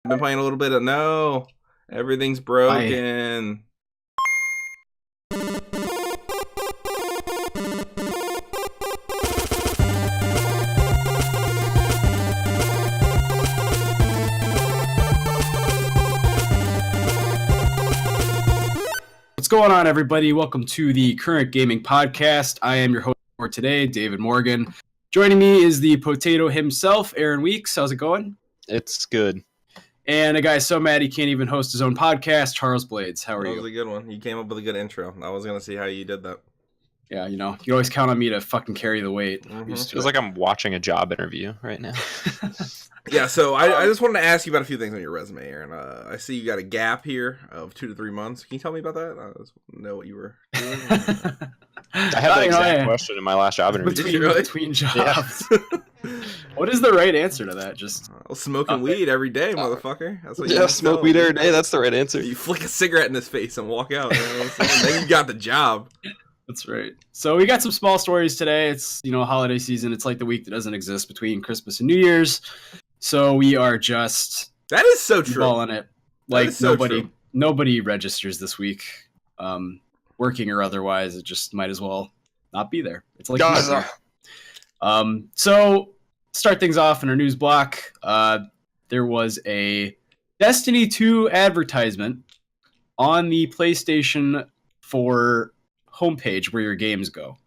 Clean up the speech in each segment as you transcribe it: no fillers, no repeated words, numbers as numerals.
I've been playing a little bit of no. Everything's broken. What's going on, everybody? Welcome to the Current Gaming Podcast. I am your host for today, David Morgan. Joining me is the potato himself, Aaron Weeks. How's it going? It's good. And a guy so mad he can't even host his own podcast, Charles Blades. How are you? That was a good one. You came up with a good intro. I was going to see how you did that. Yeah, you know, you always count on me to fucking carry the weight. Feels like I'm watching a job interview right now. Yeah, so I just wanted to ask you about a few things on your resume, Aaron. I see you got a gap here of 2 to 3 months. Can you tell me about that? I just know what you were doing. I had the exact question in my last job interview. Between jobs. Yeah. What is the right answer to that? Just smoking weed every day, motherfucker. That's what smoke weed every day. That's the right answer. You flick a cigarette in his face and walk out. You know what I'm saying? Then you got the job. That's right. So we got some small stories today. It's, holiday season. It's like the week that doesn't exist between Christmas and New Year's. So we are just that is so true. Balling it. Like nobody registers this week, working or otherwise. It just might as well not be there. It's like so start things off in our news block. There was a Destiny 2 advertisement on the PlayStation 4 homepage where your games go.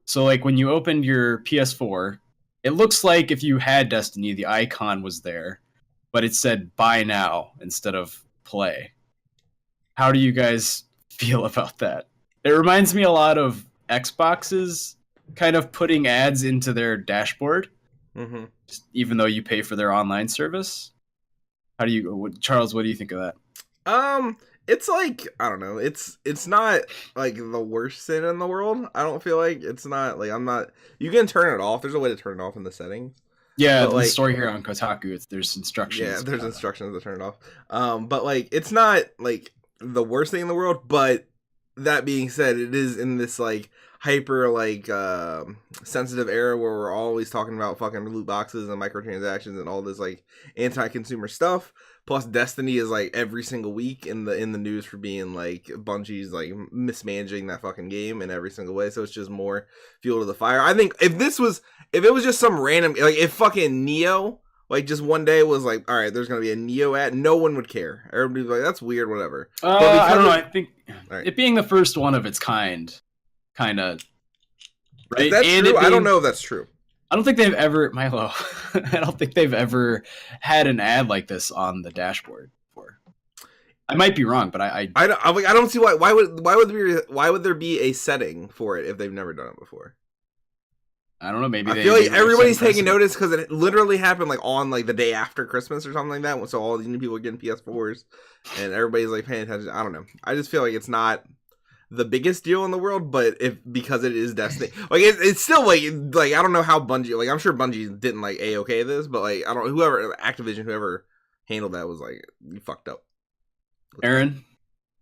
So like when you opened your PS4, it looks like if you had Destiny, the icon was there, but it said buy now instead of play. How do you guys feel about that? It reminds me a lot of Xbox's kind of putting ads into their dashboard, even though you pay for their online service. Charles, what do you think of that? It's like, I don't know, it's not like the worst thing in the world. I don't feel like it's not like you can turn it off. There's a way to turn it off in the settings. Yeah, the story here on Kotaku, there's instructions. Yeah, there's instructions to turn it off. But like it's not like the worst thing in the world, but that being said, it is in this like hyper like sensitive era where we're always talking about fucking loot boxes and microtransactions and all this like anti-consumer stuff. Plus, Destiny is like every single week in the news for being like Bungie's like mismanaging that fucking game in every single way. So it's just more fuel to the fire. I think if it was just some random like if fucking Neo like just one day was like, all right, there's gonna be a Neo ad, no one would care. Everybody's like, that's weird, whatever. I don't know. I think it being the first one of its kind of right. That's true. I don't know if that's true. I don't think they've ever, Milo. I don't think they've ever had an ad like this on the dashboard before. I might be wrong, but I don't see why would there be a setting for it if they've never done it before. I don't know. Maybe I feel like everybody's taking notice because it literally happened like on like the day after Christmas or something like that. So all these new people are getting PS4s and everybody's like paying attention. I don't know. I just feel like it's not the biggest deal in the world, but because it is Destiny, like it's still like I don't know how Bungie, like I'm sure Bungie didn't like a-okay this, but like I don't Activision whoever handled that was like, you fucked up. Aaron,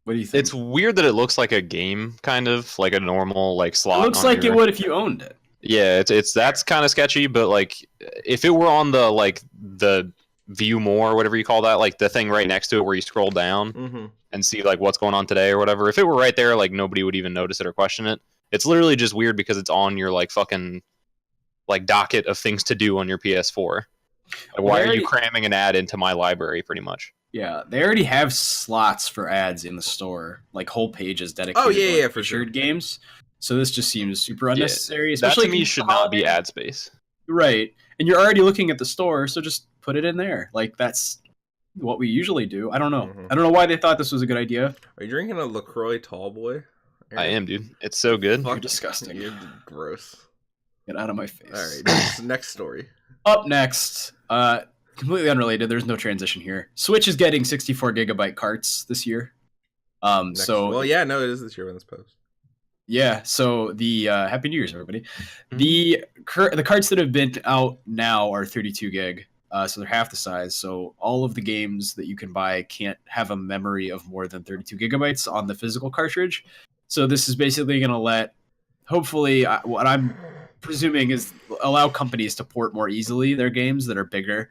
what do you think? It's weird that it looks like a game, kind of like a normal like slot. It looks like it would if you owned it. Yeah, it's that's kind of sketchy, but like if it were on the view more, whatever you call that, like the thing right next to it where you scroll down and see like what's going on today or whatever, if it were right there, like nobody would even notice it or question it. It's literally just weird because it's on your like fucking like docket of things to do on your PS4. Like, why are you cramming an ad into my library pretty much? Yeah, they already have slots for ads in the store, like whole pages dedicated to for sure games. So this just seems super unnecessary. Especially that to me should not be ad space. Right. And you're already looking at the store, so just put it in there. Like that's what we usually do. I don't know. I don't know why they thought this was a good idea. Are you drinking a LaCroix Tall Boy? I am, dude. It's so good. You're disgusting. You're gross. Get out of my face. All right, next story. Up next, completely unrelated. There's no transition here. Switch is getting 64 gigabyte carts this year. It is this year when this post. Yeah, so the Happy New Year's, everybody. The carts that have been out now are 32 gig, so they're half the size. So all of the games that you can buy can't have a memory of more than 32 gigabytes on the physical cartridge. So this is basically going to let, hopefully, what I'm presuming is allow companies to port more easily their games that are bigger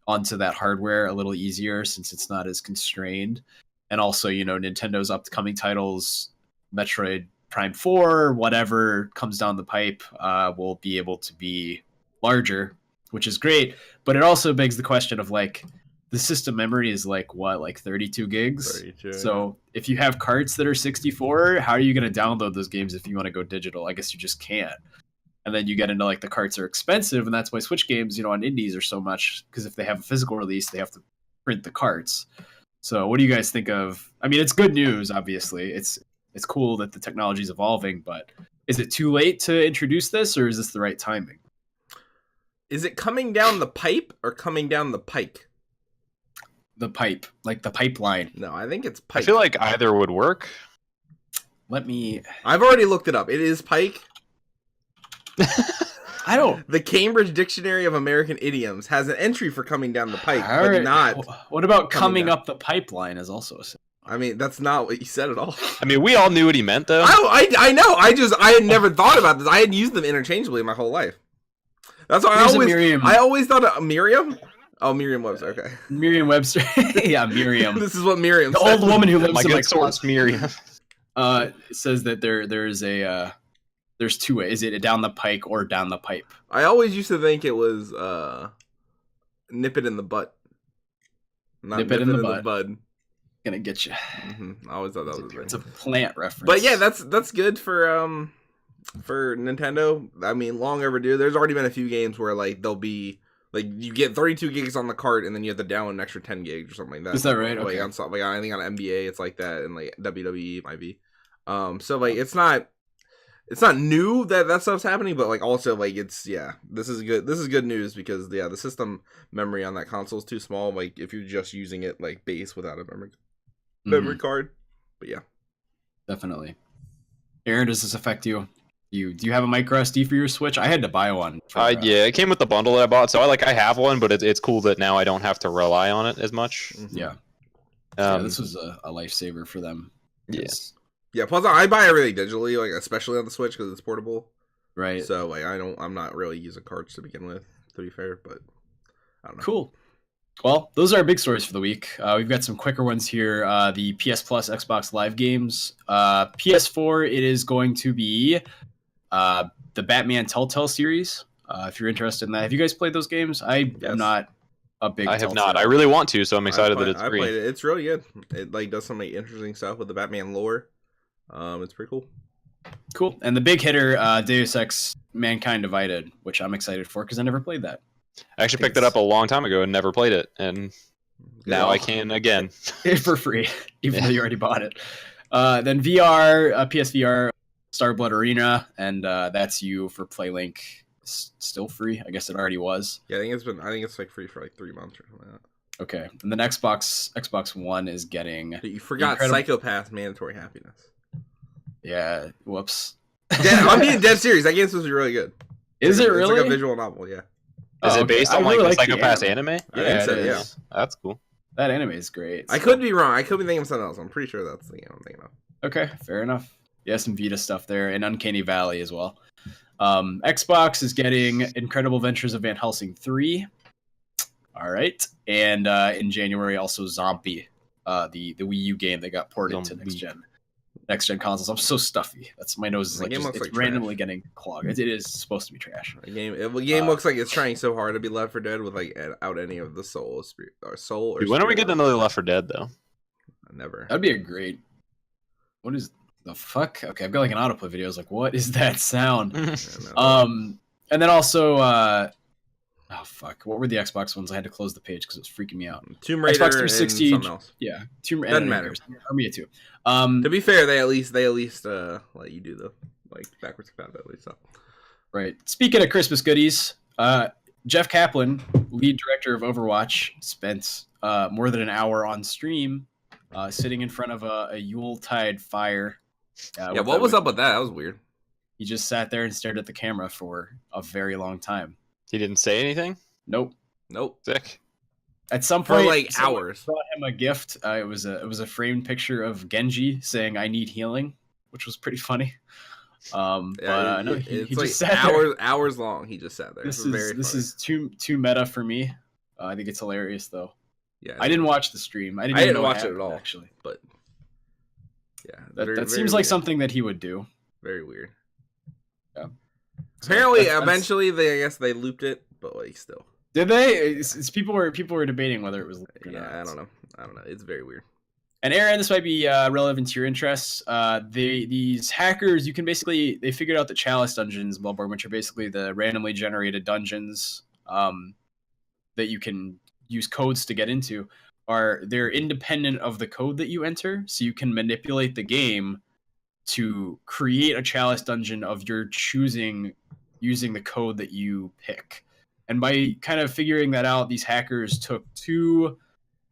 onto that hardware a little easier since it's not as constrained. And also, Nintendo's upcoming titles, Metroid Prime 4, whatever comes down the pipe, will be able to be larger, which is great. But it also begs the question of like, the system memory is like 32 gigs. 32, so if you have carts that are 64, how are you going to download those games if you want to go digital? I guess you just can't. And then you get into like the carts are expensive, and that's why Switch games, on indies are so much, because if they have a physical release, they have to print the carts. So what do you guys think of? I mean, it's good news, obviously. It's cool that the technology is evolving, but is it too late to introduce this, or is this the right timing? Is it coming down the pipe or coming down the pike? The pipe, like the pipeline. No, I think it's pike. I feel like either would work. I've already looked it up. It is pike. I don't. The Cambridge Dictionary of American Idioms has an entry for coming down the pike, All but right. not. What about coming down. up the pipeline is also a symbol. I mean, that's not what you said at all. I mean, we all knew what he meant, though. I know. I had never thought about this. I had used them interchangeably my whole life. That's why I always thought of Miriam. Oh, Merriam-Webster. Okay. Merriam-Webster. Yeah, Miriam. This is what Miriam the said. old woman who lives My in my good source, Miriam. says that there's two ways. Is it down the pike or down the pipe? I always used to think it was nip it in the butt. Not Nip it in the bud. Gonna get you. I always thought that was It's a plant reference. But yeah, that's good for Nintendo. I mean, long overdue. There's already been a few games where like they'll be like you get 32 gigs on the cart and then you have to download an extra 10 gigs or something like that. Is that right? Like Okay. I think on NBA it's like that, and like WWE it might be. So like it's not new that stuff's happening, but like also like this is good news because the system memory on that console is too small. Like if you're just using it like base without a memory card. But yeah, definitely. Aaron, does this affect you? Do you have a micro SD for your Switch? I had to buy one. Yeah, it came with the bundle that I bought, so I have one, but it's cool that now I don't have to rely on it as much. Yeah. This was a lifesaver for them. Yes. Yeah, plus I buy everything digitally, like especially on the Switch because it's portable. Right. So like I'm not really using cards to begin with, to be fair, but I don't know. Cool. Well, those are our big stories for the week. We've got some quicker ones here. The PS Plus Xbox Live games. PS4, it is going to be the Batman Telltale series. If you're interested in that, have you guys played those games? I am not a big. I have not. I really want to, so I'm excited that it's free. I played it. It's really good. It like does some like interesting stuff with the Batman lore. It's pretty cool. Cool. And the big hitter, Deus Ex: Mankind Divided, which I'm excited for because I never played that. I actually picked it up a long time ago and never played it, and now I can again for free, even though you already bought it. Then VR, PSVR, Starblood Arena, and that's you for PlayLink. Still free. I guess it already was. Yeah, I think it's like free for like 3 months or something like that. Okay, and then Xbox One is getting. You forgot Psychopath Mandatory Happiness. Yeah. Whoops. I'm being dead serious. That game's supposed to be really good. Is it really? It's like a visual novel. Yeah. Is it based on really like Psychopath's anime? Yeah, so, yeah. That's cool. That anime is great. I could be wrong. I could be thinking of something else. I'm pretty sure that's the game I'm thinking of. Okay, fair enough. Yeah, some Vita stuff there, and Uncanny Valley as well. Xbox is getting Incredible Adventures of Van Helsing 3. All right, and in January also Zombie, the Wii U game that got ported to next gen consoles. I'm so stuffy. That's my nose is like it's randomly getting clogged. It is supposed to be trash. The game looks like it's trying so hard to be Left 4 Dead with like out any of the soul or when are we getting another Left 4 Dead though? Never. That'd be a great. What is the fuck? Okay, I've got like an autoplay video. I was like, what is that sound? And then also, oh fuck, what were the Xbox ones? I had to close the page because it was freaking me out. Tomb Raider Xbox 360, and something else. Yeah, Doesn't matter. Armia 2. To be fair, they at least let you do the like backwards compatibility at least. So. Right. Speaking of Christmas goodies, Jeff Kaplan, lead director of Overwatch, spent more than an hour on stream. Sitting in front of a Yuletide fire. Yeah, what was up with that? That was weird. He just sat there and stared at the camera for a very long time. He didn't say anything? Nope. Sick. At some point, for like hours. Brought him a gift. It was a framed picture of Genji saying, "I need healing," which was pretty funny. No, he it's just like sat there. hours long. He just sat there. This is too meta for me. I think it's hilarious though. Yeah, I didn't watch the stream. I didn't, I even didn't know watch it at all, actually. but yeah, That seems like something that he would do. Very weird. Yeah. Apparently, eventually, I guess they looped it, but like still. Did they? It's people were debating whether it was looped or not. I don't know. It's very weird. And Aaron, this might be relevant to your interests. These hackers, you can basically, they figured out the Chalice dungeons in Bloodborne, which are basically the randomly generated dungeons that you can use codes to get into. They're independent of the code that you enter, so you can manipulate the game to create a Chalice dungeon of your choosing using the code that you pick. And by kind of figuring that out, these hackers took 2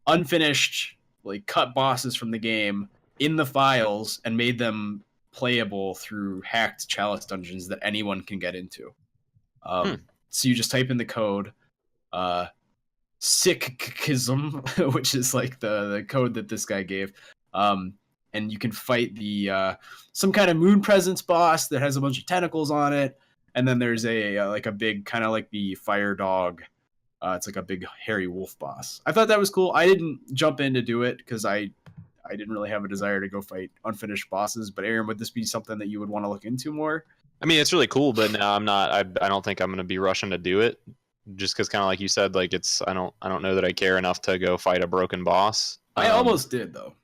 unfinished, like cut bosses from the game in the files and made them playable through hacked Chalice dungeons that anyone can get into. So you just type in the code, Sickism, which is like the code that this guy gave, and you can fight the some kind of moon presence boss that has a bunch of tentacles on it, and then there's a like a big kind of like the fire dog. It's like a big hairy wolf boss. I thought that was cool. I didn't jump in to do it because I didn't really have a desire to go fight unfinished bosses. But Aaron, would this be something that you would want to look into more? I mean, it's really cool, but no, I'm not. I don't think I'm going to be rushing to do it, just because, kind of like you said, like I don't know that I care enough to go fight a broken boss. I almost did though.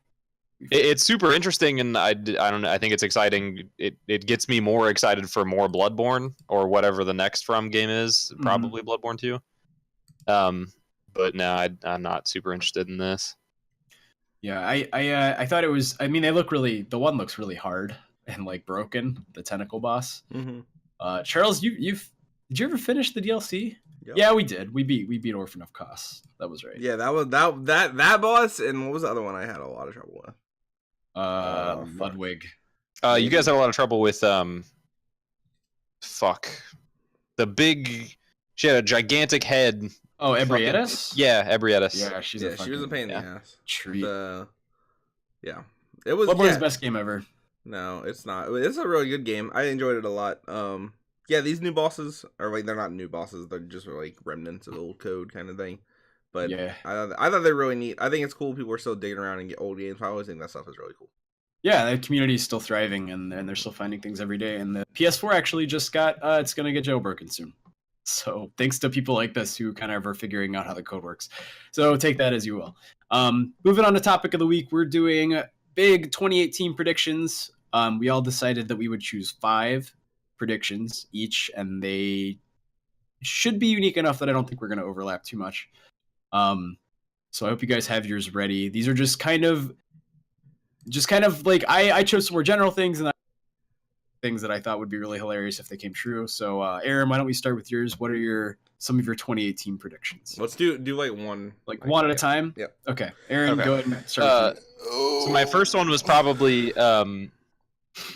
It's super interesting, and I don't know. I think it's exciting. It gets me more excited for more Bloodborne or whatever the next From game is. Probably Bloodborne 2. But no, I'm not super interested in this. Yeah, I thought it was. I mean, they look really. The one looks really hard and like broken. The tentacle boss. Charles, did you ever finish the DLC? Yep. Yeah, we did. We beat Orphan of Kos. That was right. Yeah, that was that boss, and what was the other one I had a lot of trouble with? Ludwig. You guys had a lot of trouble with the big. She had a gigantic head. Oh, Ebrietas? Yeah, Ebrietas. Yeah, she was a pain in the ass. Treat. Yeah, it was. Bloodborne's best game ever. No, it's not. It's a really good game. I enjoyed it a lot. Yeah, these new bosses are like, they're not new bosses. They're just like remnants of old code kind of thing. But yeah, I thought they're really neat. I think it's cool people are still digging around and get old games. I always think that stuff is really cool. Yeah, the community is still thriving, and they're still finding things every day. And the PS4 actually just got it's going to get jailbroken soon. So thanks to people like this who kind of are figuring out how the code works. So take that as you will. Moving on to topic of the week, we're doing big 2018 predictions. We all decided that we would choose 5 predictions each, and they should be unique enough that I don't think we're going to overlap too much. So I hope you guys have yours ready. These are just kind of like I chose some more general things and things that I thought would be really hilarious if they came true. So Aaron, why don't we start with yours? What are some of your 2018 predictions? Let's do like one one at a time. Yep. Okay, Aaron, go ahead and start. So my first one was probably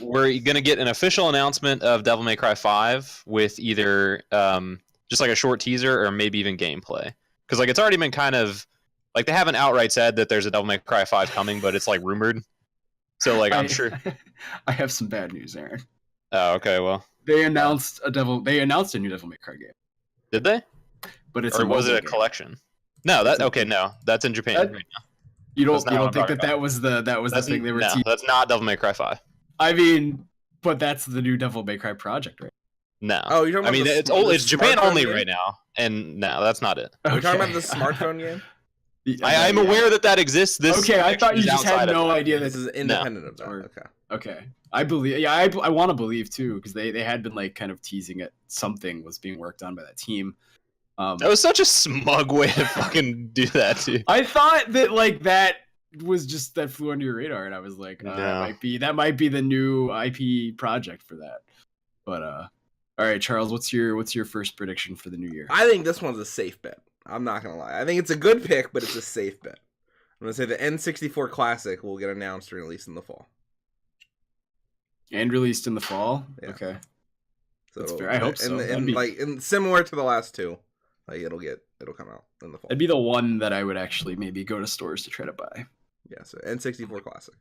we're gonna get an official announcement of Devil May Cry 5 with either just like a short teaser or maybe even gameplay, because like it's already been kind of like they haven't outright said that there's a Devil May Cry 5 coming, but it's like rumored. So like I'm sure. I have some bad news, Aaron. Oh, okay. Well, they announced a new Devil May Cry game. Did they? But it's or was it a collection? No, no, that's in Japan right now. You don't think that was the thing they were teasing? That's not Devil May Cry 5. I mean, but that's the new Devil May Cry project, right? No. Oh, you're talking about it's Japan only game? Right now, and no, that's not it. Okay. You're talking about the smartphone game? I'm aware that exists. Okay, I thought you just had no idea this is independent of that. Okay. I believe. Yeah, I want to believe too, because they had been like kind of teasing it. Something was being worked on by that team. That was such a smug way to fucking do that too. I thought that like that was just that flew under your radar, and I was like, no. that might be the new IP project for that. But all right, Charles, what's your first prediction for the new year? I think this one's a safe bet. I'm not gonna lie. I think it's a good pick, but it's a safe bet. I'm gonna say the N64 Classic will get announced and released in the fall. And released in the fall? Yeah. Okay. So that's fair. I hope so. And similar to the last two, like it'll come out in the fall. It'd be the one that I would actually maybe go to stores to try to buy. Yeah, so N64 Classic.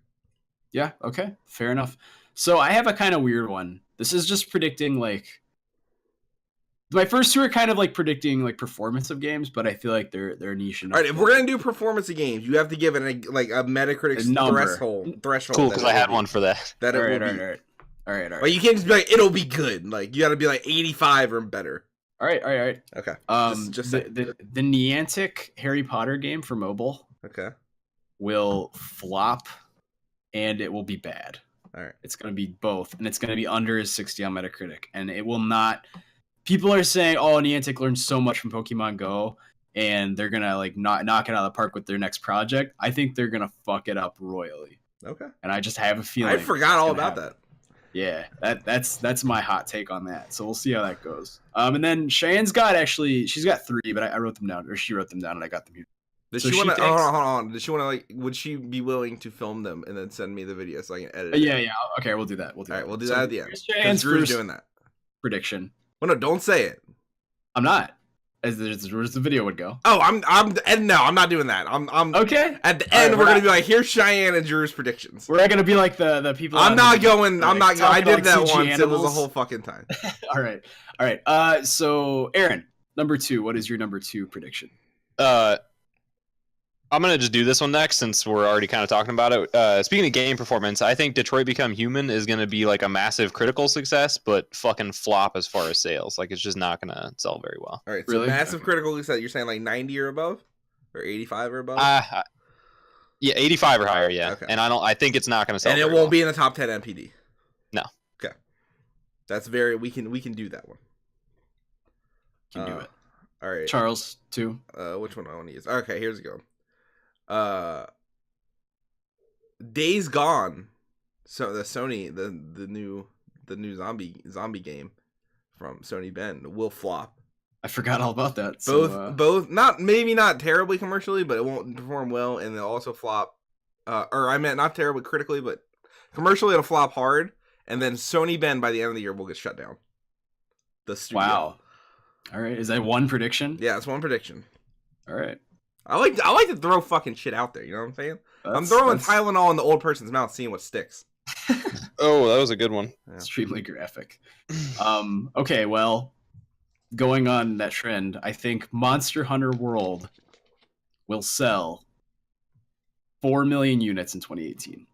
Yeah, okay. Fair enough. So I have a kind of weird one. This is just predicting like My first two are kind of like predicting like performance of games, but I feel like they're niche enough. All right, if we're gonna do performance of games, you have to give it a Metacritic threshold. Cool, because I had one for that. That it will be. All right. Like you can't just be like it'll be good. Like you got to be like 85 or better. All right. Okay. Just the Niantic Harry Potter game for mobile. Okay. Will flop, and it will be bad. All right. It's gonna be both, and it's gonna be under 60 on Metacritic, and it will not. People are saying, "Oh, Niantic learned so much from Pokemon Go, and they're gonna like not knock it out of the park with their next project." I think they're gonna fuck it up royally. Okay. And I just have a feeling. I forgot all about that. Yeah, that's my hot take on that. So we'll see how that goes. And then Cheyenne's she's got 3, but I wrote them down, or she wrote them down, and I got them here. Does she want to? Hold on. Does she want to like? Would she be willing to film them and then send me the video so I can edit it? Yeah. Okay, we'll do that. All right, we'll do that at the end. Cheyenne's Drew's doing that. Prediction. Well, no, don't say it. I'm not. As the video would go. Oh, no, I'm not doing that. I'm okay. At the end, we're gonna be like, here's Cheyenne and Drew's predictions. We're gonna be like the people. I'm not going. I did that once. Animals. It was a whole fucking time. All right. So Aaron, number 2. What is your number 2 prediction? I'm going to just do this one next since we're already kind of talking about it. Speaking of game performance, I think Detroit Become Human is going to be like a massive critical success, but fucking flop as far as sales. Like, it's just not going to sell very well. All right, so really? Massive critical success. You're saying like 90 or above? Or 85 or above? Yeah, 85 or higher, yeah. Okay. And I think it's not going to sell and it won't be in the top 10 MPD? No. Okay. That's we can do that one. Can do it. All right. Charles, 2. Which one do I want to use? Okay, here's a go. Days Gone. So the Sony, the new zombie game from Sony Bend will flop. I forgot all about that. Both maybe not terribly commercially, but it won't perform well, and they'll also flop. Or I meant not terribly critically, but commercially it'll flop hard, and then Sony Bend by the end of the year will get shut down. The studio. Wow. All right, is that one prediction? Yeah, it's one prediction. All right. I like to throw fucking shit out there. You know what I'm saying? I'm throwing Tylenol in the old person's mouth, seeing what sticks. Oh, that was a good one. Yeah. Extremely graphic. Okay, well, going on that trend, I think Monster Hunter World will sell 4 million units in 2018.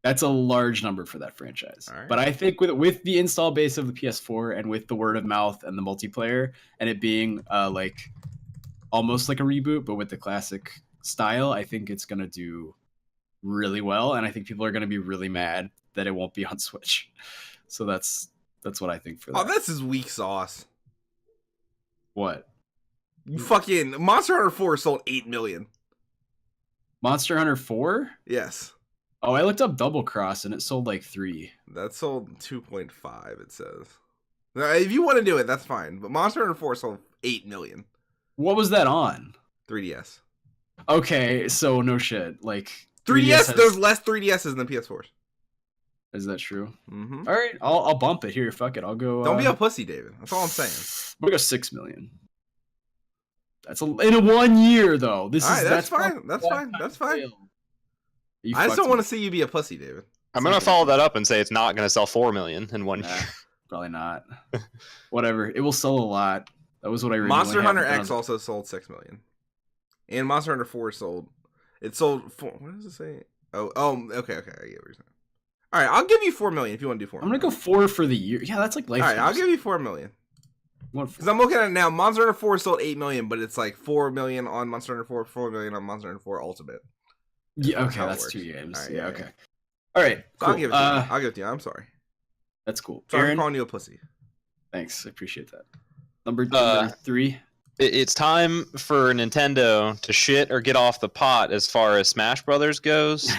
That's a large number for that franchise. Right. But I think with the install base of the PS4 and with the word of mouth and the multiplayer and it being like almost like a reboot, but with the classic style, I think it's going to do really well. And I think people are going to be really mad that it won't be on Switch. So that's what I think for that. Oh, this is weak sauce. What? You fucking Monster Hunter 4 sold 8 million. Monster Hunter 4? Yes. Oh, I looked up Double Cross and it sold like 3. That sold 2.5, it says. Now, if you want to do it, that's fine. But Monster Hunter 4 sold 8 million. What was that on? 3DS. Okay, so no shit. Like 3DS there's less 3DSs than PS4s. Is that true? Mm-hmm. All right, I'll bump it here. Fuck it, I'll go. Don't be a pussy, David. That's all I'm saying. I'm gonna go 6 million. That's in a 1 year though. That's fine. I just don't want to see you be a pussy, David. I'm gonna follow that up and say it's not gonna sell 4 million in 1 year. Probably not. Whatever. It will sell a lot. That was what I originally Monster Hunter X also sold 6 million, and Monster Hunter 4 sold. It sold 4. What does it say? Oh, okay. I get what you're saying. All right, I'll give you 4 million if you want to do 4. I'm gonna go 4 for the year. Yeah, that's like life. All right, I'll give you 4 million. Because I'm looking at it now. Monster Hunter 4 sold 8 million, but it's like 4 million on Monster Hunter 4, 4 million on Monster Hunter 4 Ultimate. Yeah, okay, that's 2 games. Right, yeah, okay. All right, cool. I'll give it to you. I'll give it to you. I'm sorry. That's cool. Sorry for calling you a pussy. Thanks, I appreciate that. Number 3. It's time for Nintendo to shit or get off the pot as far as Smash Brothers goes.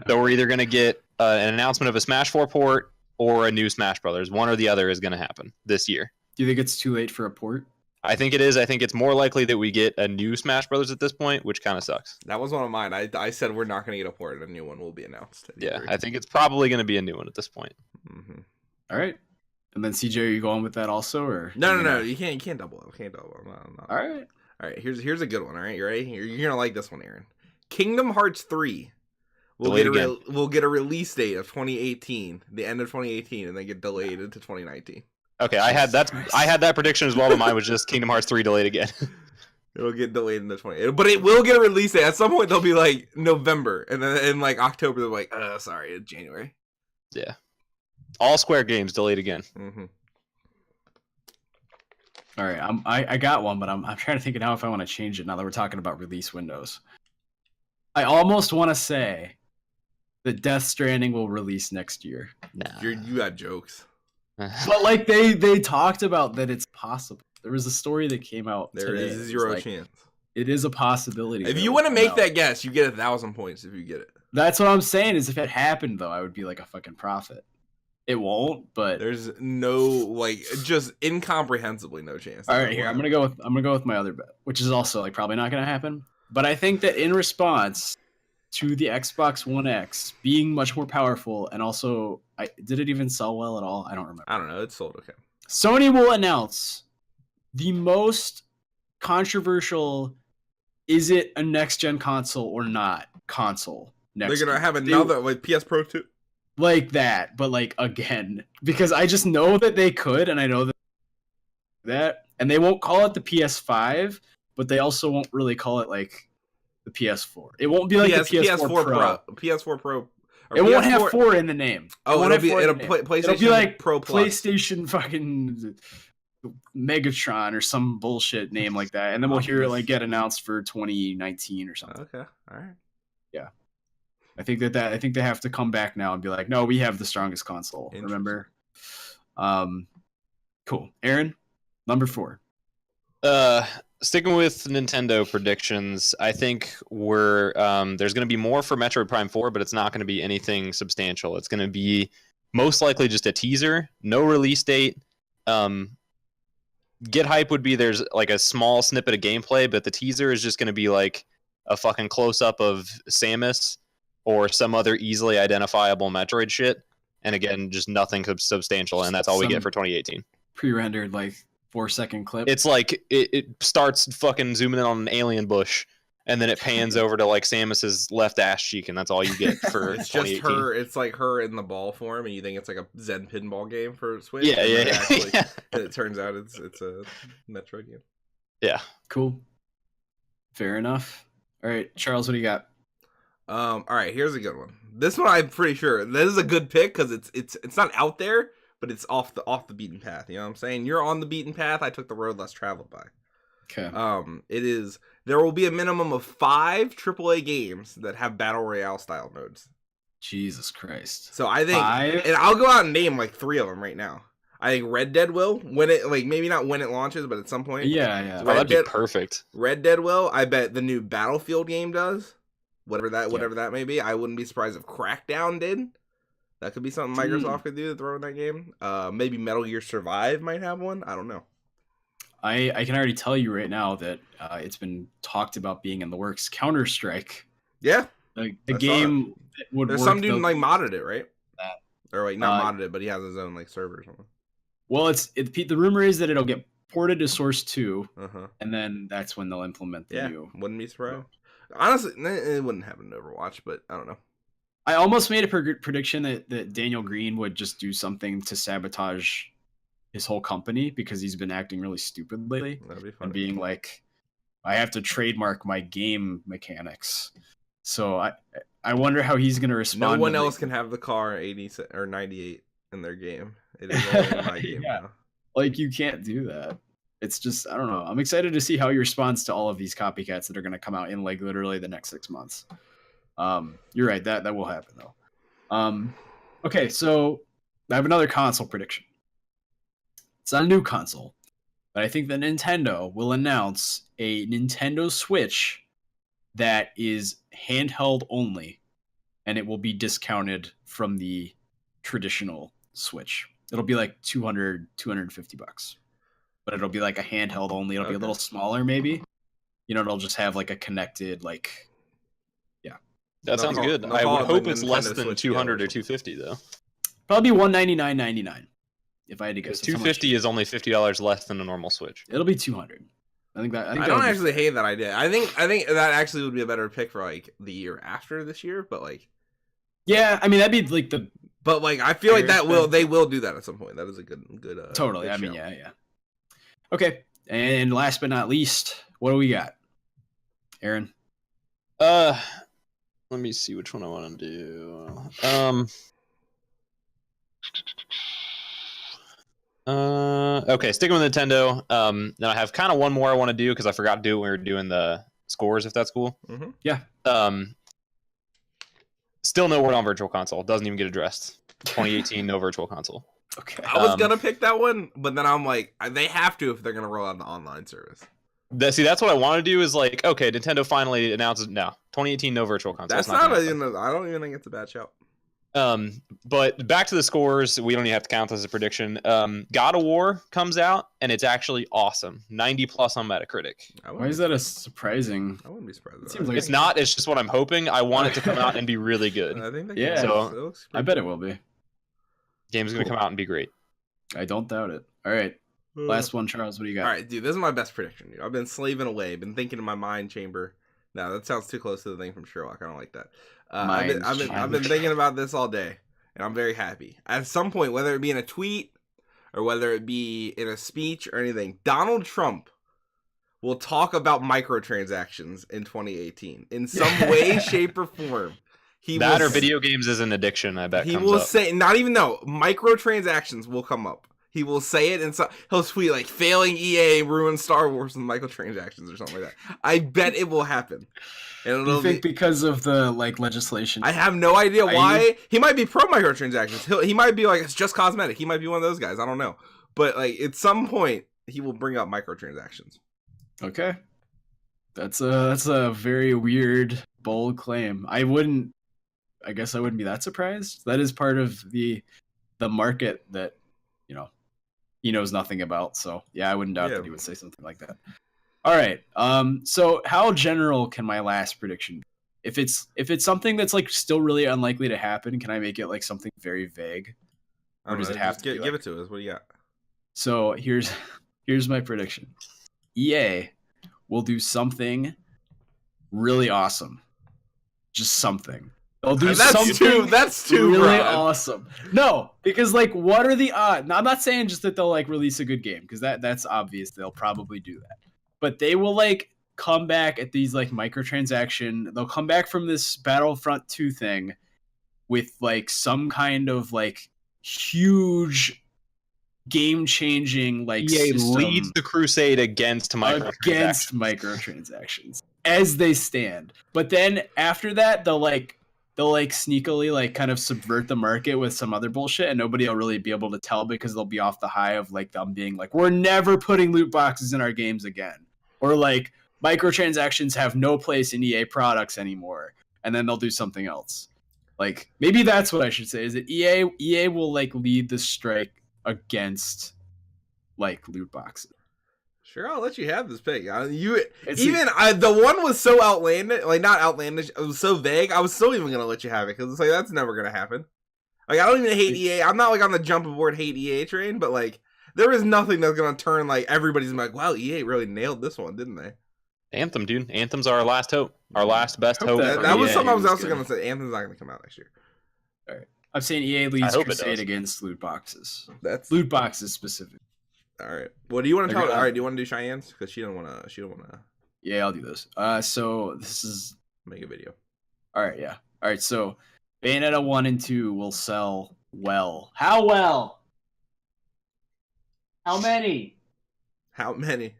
So we're either going to get an announcement of a Smash 4 port or a new Smash Brothers. One or the other is going to happen this year. Do you think it's too late for a port? I think it is. I think it's more likely that we get a new Smash Brothers at this point, which kind of sucks. That was one of mine. I said we're not going to get a port. A new one will be announced. Yeah, I think it's probably going to be a new one at this point. Mm-hmm. All right. And then CJ, are you going with that also, or no? You can't double up. Can't double up. No. All right. Here's a good one. All right, you ready? You're gonna like this one, Aaron. Kingdom Hearts 3 will get a release date of 2018, the end of 2018, and then get delayed into 2019. Okay, I had that prediction as well, but mine was just Kingdom Hearts 3 delayed again. It'll get delayed into 20, but it will get a release date. At some point, they'll be like November, and then in like October, they're like, sorry, it's January. Yeah. All Square games delayed again. Mm-hmm. All right, I got one, but I'm trying to think now if I want to change it now that we're talking about release windows. I almost want to say that Death Stranding will release next year. Nah. You got jokes. But like they talked about that it's possible. There was a story that came out There today. is zero chance. It is a possibility. If you want to make that guess, you get 1,000 points if you get it. That's what I'm saying. Is if it happened though, I would be like a fucking prophet. It won't, but there's no like just incomprehensibly no chance. All right, here I'm gonna go with my other bet, which is also like probably not gonna happen. But I think that in response to the Xbox One X being much more powerful, and also, did it even sell well at all? I don't remember. I don't know. It sold okay. Sony will announce the most controversial, is it a next-gen console or not, console next They're going to year. have another, like, PS Pro 2? Like that, but, like, again. Because I just know that they could, and I know that. And they won't call it the PS5, but they also won't really call it, like, the PS4. It won't be like the PS4 Pro. PS4 Pro. It won't have 4 in the name. Oh, it'll be like Pro Plus. PlayStation fucking Megatron or some bullshit name like that, and then we'll hear it like get announced for 2019 or something. Okay, all right. Yeah, I think they have to come back now and be like, no, we have the strongest console. Remember? Cool. Aaron, number 4. Sticking with Nintendo predictions, I think we're there's going to be more for Metroid Prime 4, but it's not going to be anything substantial. It's going to be most likely just a teaser, no release date. Get hype would be there's like a small snippet of gameplay, but the teaser is just going to be like a fucking close-up of Samus or some other easily identifiable Metroid shit. And again, just nothing substantial, and that's all we get for 2018. Pre-rendered like 4-second clip. It's like it starts fucking zooming in on an alien bush, and then it pans over to like Samus's left ass cheek, and that's all you get for. It's just her. It's like her in the ball form, and you think it's like a Zen pinball game for Switch. Yeah. And it turns out it's a Metroid game. Yeah. Cool. Fair enough. All right, Charles, what do you got? All right, here's a good one. This one I'm pretty sure this is a good pick because it's not out there, but it's off the beaten path. You know what I'm saying? You're on the beaten path. I took the road less traveled by. Okay. It is. There will be a minimum of 5 AAA games that have battle royale style modes. Jesus Christ. So I think, 5? and I'll go out and name like 3 of them right now. I think Red Dead will, when it, like, maybe not when it launches, but at some point. Yeah. That'd be perfect. Red Dead will. I bet the new Battlefield game does. Whatever that may be. I wouldn't be surprised if Crackdown did. That could be something Microsoft could do to throw in that game. Maybe Metal Gear Survive might have one. I don't know. I can already tell you right now that it's been talked about being in the works. Counter-Strike. Yeah. The game that would There's work. some dude like modded it, right? That. Or like not modded it, but he has his own like server or something. Well, the rumor is that it'll get ported to Source 2, and then that's when they'll implement the new. Wouldn't be surprised. Honestly, it wouldn't happen in Overwatch, but I don't know. I almost made a prediction that Daniel Green would just do something to sabotage his whole company because he's been acting really stupid lately. That'd be fun. And being like, I have to trademark my game mechanics. So I wonder how he's going to respond. No one else can have the car 80 or 98 in their game. It is only in my game now. Like, you can't do that. It's just, I don't know. I'm excited to see how he responds to all of these copycats that are going to come out in like literally the next 6 months. You're right. That will happen though. Okay, so I have another console prediction. It's not a new console, but I think that Nintendo will announce a Nintendo Switch that is handheld only, and it will be discounted from the traditional Switch. It'll be like $250, but it'll be like a handheld only. It'll be a little smaller, maybe. You know, it'll just have like a connected, like, yeah. That sounds good. I would hope it's less than 200 or 250 though. Probably $199.99. If I had to guess, $250 is only $50 less than a normal Switch. It'll be $200. I don't actually hate that idea. I think that actually would be a better pick for like the year after this year, but like, yeah, I mean that'd be like the But like, I feel like they will do that at some point. That is a good. Totally. Good I mean, show. yeah. Okay, and last but not least, what do we got, Aaron? Let me see which one I want to do. Okay, sticking with Nintendo. Then I have kind of one more I want to do because I forgot to do it when we were doing the scores. If that's cool. Mm-hmm. Yeah. Still no word on Virtual Console. Doesn't even get addressed. 2018, no Virtual Console. Okay. I was gonna pick that one, but then I'm like, they have to if they're gonna roll out the online service. That's what I want to do. Is like, okay, Nintendo finally announces 2018, no Virtual Console. That's not I don't even think it's a bad shout. But back to the scores. We don't even have to count this as a prediction. God of War comes out, and it's actually awesome. 90 plus on Metacritic. Why is that a surprising? I wouldn't be surprised. It seems like It's not. It's just what I'm hoping. I want it to come out and be really good. I think Yeah. So I bet it will be. Game's gonna come out and be great. I don't doubt it. All right. Last one, Charles. What do you got? All right, dude. This is my best prediction. Dude. I've been slaving away. Been thinking in my mind chamber. No, that sounds too close to the thing from Sherlock. I don't like that. I've been thinking about this all day, and I'm very happy. At some point, whether it be in a tweet or whether it be in a speech or anything, Donald Trump will talk about microtransactions in 2018 in some way, shape, or form. Or video games is an addiction. I bet he will say, not even though microtransactions will come up. He will say it, and so he'll tweet like "failing EA ruined Star Wars with microtransactions" or something like that. I bet it will happen. And you think because of the legislation? I have no idea why. He might be pro microtransactions. He might be like it's just cosmetic. He might be one of those guys. I don't know. But like at some point, he will bring up microtransactions. Okay, that's a very weird, bold claim. I guess I wouldn't be that surprised. That is part of the market that he knows nothing about. So yeah, I wouldn't doubt that he would say something like that. All right. So how general can my last prediction be? If it's something that's like still really unlikely to happen, can I make it like something very vague? Or does it have to give it to us? What do you got? So here's my prediction. EA will do something really awesome. Just something. They'll do something that's too really broad. awesome. No, because like, what are the odds? Now, I'm not saying just that they'll like release a good game, because that's obvious. They'll probably do that, but they will like come back at these like microtransaction. They'll come back from this Battlefront 2 thing with like some kind of like huge game-changing like EA leads the crusade against microtransactions as they stand. But then after that, they'll sneakily like kind of subvert the market with some other bullshit, and nobody will really be able to tell because they'll be off the high of like them being like, we're never putting loot boxes in our games again, or like microtransactions have no place in EA products anymore, and then they'll do something else. Like maybe that's what I should say, is that EA will like lead the strike against like loot boxes. Sure, I'll let you have this pick. The one was so outlandish, like not outlandish. It was so vague. I was still even gonna let you have it because it's like that's never gonna happen. Like I don't even hate EA. I'm not like on the jump aboard hate EA train, but like there is nothing that's gonna turn like everybody's like, wow, EA really nailed this one, didn't they? Anthem, dude. Anthem's our last hope, our last best hope. That was something I was also gonna say. Anthem's not gonna come out next year. All right, I'm saying EA leads crusade against loot boxes. That's loot boxes specific. All right. What do you want to tell? All right. Do you want to do Cheyenne's? Because she don't want to. Yeah, I'll do this. So this is make a video. All right. Yeah. All right. So Bayonetta 1 and 2 will sell well. How well? How many? How many?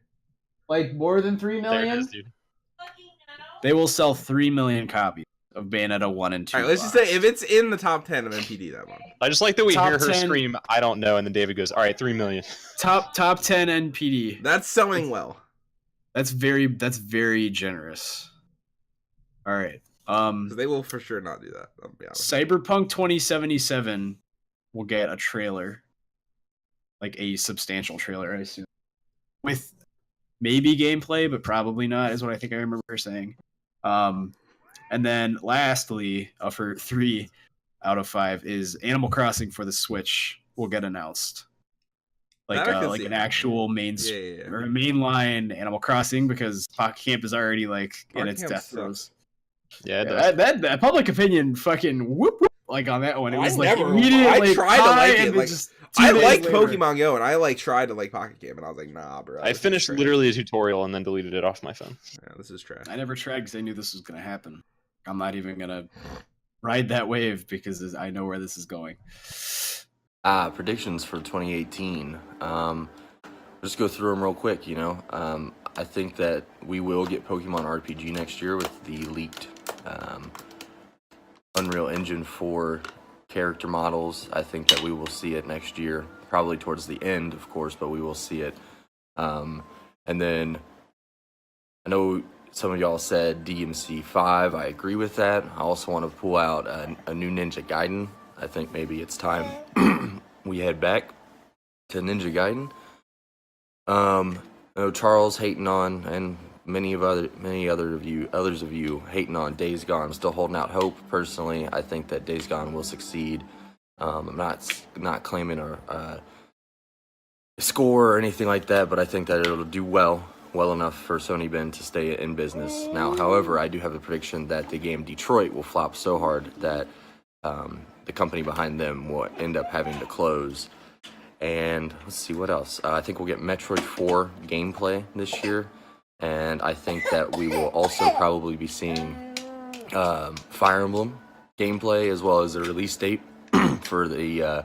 Like more than 3 million? There it is, dude. They will sell 3 million copies of Bayonetta 1 and 2. All right, let's just say if it's in the top 10 of MPD that month. I just like that we Top hear her 10. scream, I don't know, and then David goes, all right, 3 million. Top 10 NPD. That's selling well. That's very generous. All right. They will for sure not do that. I'll be honest. Cyberpunk 2077 will get a trailer. Like a substantial trailer, I assume. With maybe gameplay, but probably not, is what I think I remember her saying. And then lastly, for 3 out of 5 is Animal Crossing for the Switch will get announced. Like an actual mainline Animal Crossing, because Pocket Camp is already like in its death throes. Yeah, that public opinion fucking whoop whoop like on that one. It I was like never- immediately I tried to like it, and then like, just I 2 days liked later. Pokemon Go, and I like tried to like Pocket Game, and I was like, nah, bro. I this is finished trash. literally a tutorial and then deleted it off my phone. Yeah, this is trash. I never tried because I knew this was gonna happen. I'm not even gonna ride that wave because I know where this is going. Predictions for 2018. Just go through them real quick. I think that we will get Pokemon RPG next year with the leaked Unreal Engine 4 character models. I think that we will see it next year, probably towards the end, of course, but we will see it. And then I know some of y'all said DMC 5. I agree with that. I also want to pull out a new Ninja Gaiden. I think maybe it's time we head back to Ninja Gaiden. I know Charles hating on, and many others of you hating on Days Gone. I'm still holding out hope. Personally, I think that Days Gone will succeed. I'm not claiming a score or anything like that, but I think that it'll do well enough for Sony Ben to stay in business. Now, however, I do have a prediction that the game Detroit will flop so hard that the company behind them will end up having to close. And let's see what else. I think we'll get Metroid 4 gameplay this year, and I think that we will also probably be seeing Fire Emblem gameplay as well as a release date for the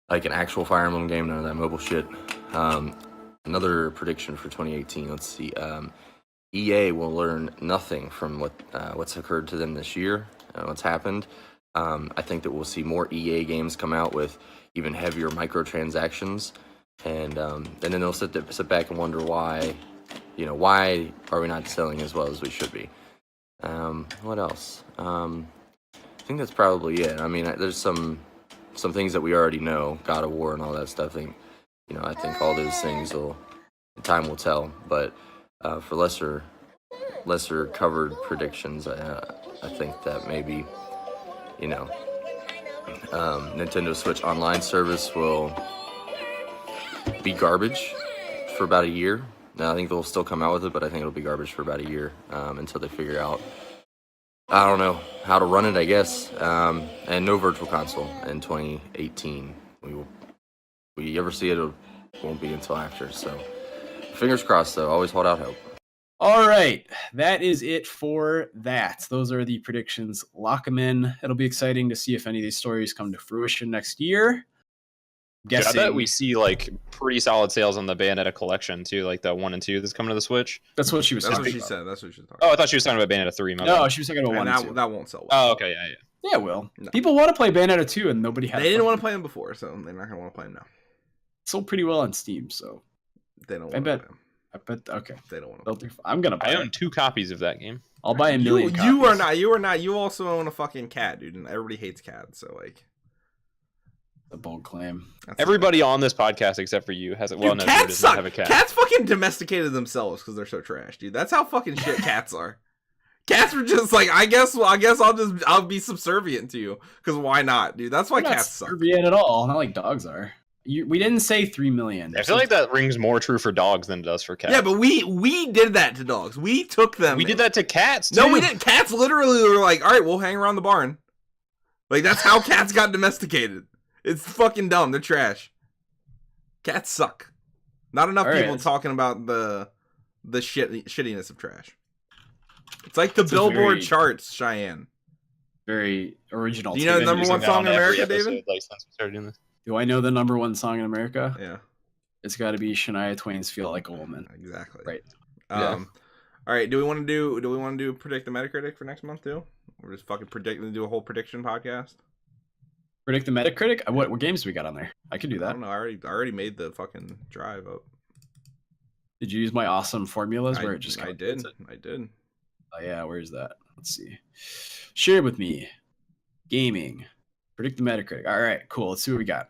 like an actual Fire Emblem game, none of that mobile shit. Another prediction for 2018. Let's see. EA will learn nothing from what's occurred to them this year, what's happened. I think that we'll see more EA games come out with even heavier microtransactions, and then they'll sit back and wonder why are we not selling as well as we should be. What else? I think that's probably it. I mean, there's some things that we already know, God of War and all that stuff. I think all those things time will tell. But for lesser covered predictions, I think that maybe Nintendo Switch Online service will be garbage for about a year. Now, I think they'll still come out with it, but I think it'll be garbage for about a year until they figure out, I don't know, how to run it, I guess. And no virtual console in 2018. We ever see it, it won't be until after. So, fingers crossed, though. Always hold out hope. All right, that is it for that. Those are the predictions. Lock them in. It'll be exciting to see if any of these stories come to fruition next year. Guessing. I bet we see like pretty solid sales on the Bayonetta collection too, like the 1 and 2 that's coming to the Switch. That's what she was That's talking what she about. said. That's what she was talking Oh, about. I thought she was talking about Bayonetta 3. No, she was talking about And 1 and 2. that won't sell well. Oh, okay, yeah. Yeah, it will. No. People want to play Bayonetta 2, and nobody has. They didn't want to play them before, so they're not going to want to play them now. Sold pretty well on Steam, so They don't I want to bet. play them. I bet. Okay, They don't want to they'll play do. I'm gonna buy I it. own 2 copies of that game. I'll buy a million. You copies. are not. You also own a fucking cat, dude, and everybody hates cats, so like. A bold claim. Everybody on this podcast except for you has it. Well, Dude, no, Drew cats does suck. not have a cat. Cats fucking domesticated themselves because they're so trash, dude. That's how fucking shit cats are. Cats were just like, I guess I'll be subservient to you because why not, dude? That's why They're not cats suck. subservient at all. Not like dogs are. We didn't say 3 million. I feel like that rings more true for dogs than it does for cats. Yeah, but we did that to dogs. We took them. we did that to cats too. No, we didn't. Cats literally were like, all right, we'll hang around the barn. Like that's how cats got domesticated. It's fucking dumb. They're trash. Cats suck. Not enough All right. people talking about the shittiness of trash. It's like the It's a Billboard very- charts, Cheyenne. Very original. Do you know take. the number Using one that song on in every America, episode, David? like, since we started doing this. Do I know the number 1 song in America? Yeah, It's got to be Shania Twain's "Feel Like a Woman." exactly. Right. Yeah. All right. Do we want to do predict the Metacritic for next month too? Or just fucking do a whole prediction podcast? Predict the Metacritic. What games do we got on there? I could do I that. don't know. I already made the fucking drive up. Did you use my awesome formulas where it just? I calculates did. it? I did. Oh yeah, where's that? Let's see. Share with me. Gaming. Predict the Metacritic. All right, cool. Let's see what we got.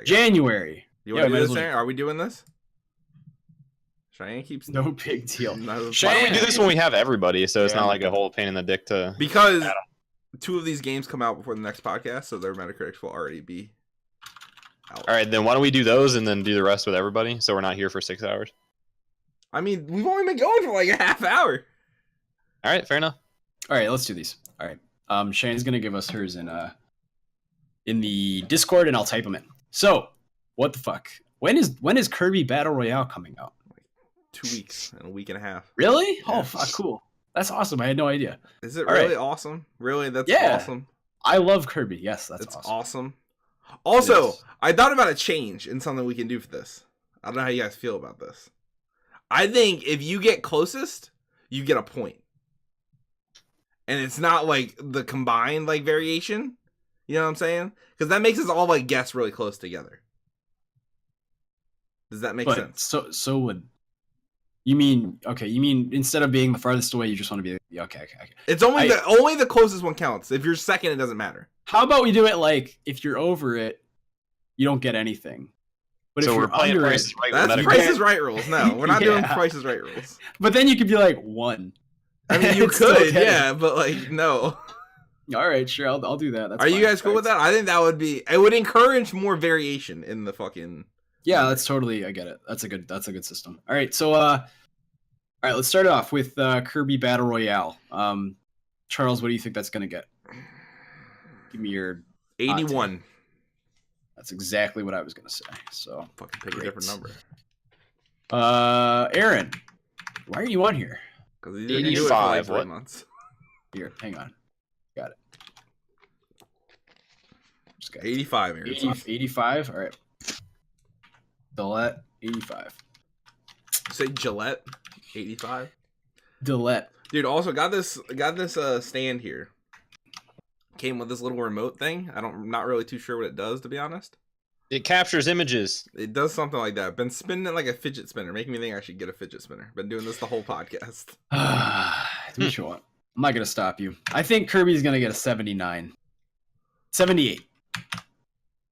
January. You want to might do as this? well. Aaron? Are we doing this? Cheyenne keeps No big deal. No, Why don't we Shane- do this when we have everybody, so it's Yeah. not like a whole pain in the dick to. because 2 of these games come out before the next podcast, so their Metacritics will already be out. All right, then why don't we do those and then do the rest with everybody, so we're not here for 6 hours. I mean, we've only been going for like a half hour. All right, fair enough. All right, let's do these. All right. Shane's gonna give us hers in in the Discord, and I'll type them in. So, what the fuck? When is Kirby Battle Royale coming out? 2 weeks and a week and a half. Really? Yeah. Oh, fuck, cool. That's awesome. I had no idea. Is it All really right. awesome? Really? That's Yeah. awesome. I love Kirby. Yes, that's It's awesome. awesome. Also, It is. I thought about a change in something we can do for this. I don't know how you guys feel about this. I think if you get closest, you get a point. And it's not like the combined like variation. You know what I'm saying? Because that makes us all like guess really close together. Does that make sense? So would you mean instead of being the farthest away, you just want to be okay. It's only the closest one counts. If you're second, it doesn't matter. How about we do it like if you're over it, you don't get anything. But So if we're you're playing under Price is it, Right. That's That's Price is Right rules. No, we're not doing Yeah. Price is Right rules. but then you could be like 1. I mean, you It's still could, okay. yeah, but like no. All right, sure, I'll do that. That's Are you fine. guys cool with that? I think that would be. It would encourage more variation in the fucking. Yeah, that's totally. I get it. That's a good system. All right, so all right, let's start off with Kirby Battle Royale. Charles, what do you think that's gonna get? Give me your 81. That's exactly what I was gonna say. So, Fucking pick Great. a different number. Aaron, why are you on here? Because he's gonna do it for like 85, 3 what? months. Here, hang on. Got it. Just got 85. Aaron. 85. All right. Delete 85. Say Gillette. 85. Delete. Dude, also got this stand here. Came with this little remote thing. I'm not really too sure what it does, to be honest. It captures images. It does something like that. Been spinning it like a fidget spinner, making me think I should get a fidget spinner. Been doing this the whole podcast. Do what you want. I'm not gonna stop you. I think Kirby's gonna get a 79. 78.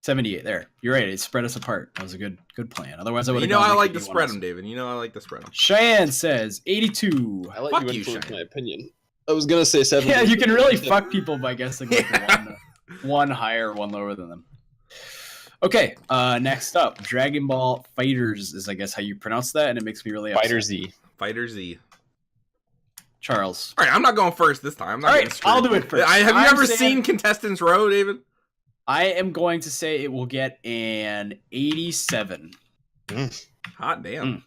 78. There. You're right. It spread us apart. That was a good plan. Otherwise, I would. You know I like to spread them, David. You know I like to spread them. Cheyenne says 82. I let Fuck you you, influence Shane. my opinion. I was gonna say 70. Yeah, you can really fuck people by guessing like one higher, one lower than them. Okay, next up, Dragon Ball Fighters is I guess how you pronounce that, and it makes me really upset. Fighter Z. Fighter Z. Charles. All right, I'm not going first this time. I'm not All getting right, screwed. I'll do it first. Have you I'm ever saying- seen Contestants Row, David? I am going to say it will get an 87. Hot damn.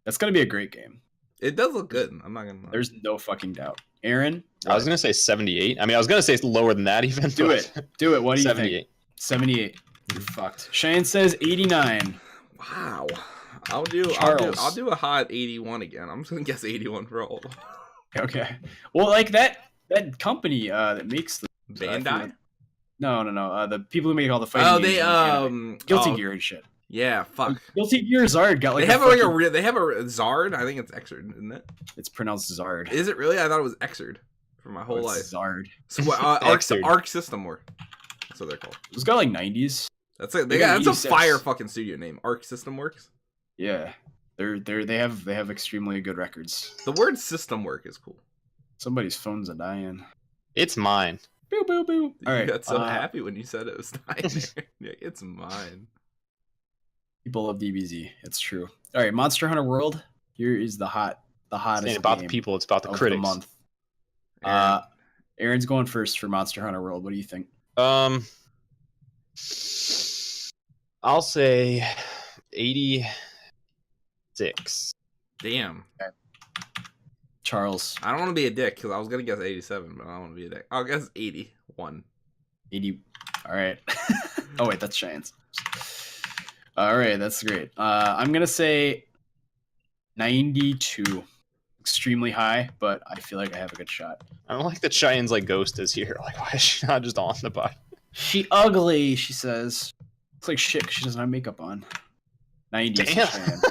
That's going to be a great game. It does look good. I'm not gonna lie. There's no fucking doubt. Aaron, I was gonna say 78. I mean, I was gonna say lower than that even. do but it. Do it. What do you 78. think? 78. You're fucked. Shane says 89. Wow. I'll do a hot 81 again. I'm just gonna guess 81 for all. Okay. Well, like that company that makes the Bandai? No. The people who make all the fighting. Oh, games they and anime. Guilty oh, Gear and shit. Yeah, fuck. Guilty Gear Zard got like They have they have a Zard. I think it's Exard, isn't it? It's pronounced Zard. Is it really? I thought it was Exard for my whole It's life. Zard. So what? Exard. Arc System Work. That's what they're called. It's got like 90s. That's like They got that's a 86. fire fucking studio name. Arc System Works. Yeah. They have extremely good records. The word system work is cool. Somebody's phone's a dying. It's mine. Boo boo boo. All right. You got so happy when you said it was mine. Yeah, it's mine. People love DBZ. It's true. All right, Monster Hunter World. Here is the hottest It's about the game people. It's about the of critics. the month. Aaron. Aaron's going first for Monster Hunter World. What do you think? I'll say 86. Damn. Charles, I don't want to be a dick because I was gonna guess 87, but I don't want to be a dick. I'll guess 81. 80. All right. Oh wait, that's Shane's. All right, that's great. I'm gonna say 92. Extremely high, but I feel like I have a good shot. I don't like that Cheyenne's like Ghost is here. Like, why is she not just on the bot? She ugly, she says. Looks like shit 'cause she doesn't have makeup on. 90. Damn. Cheyenne.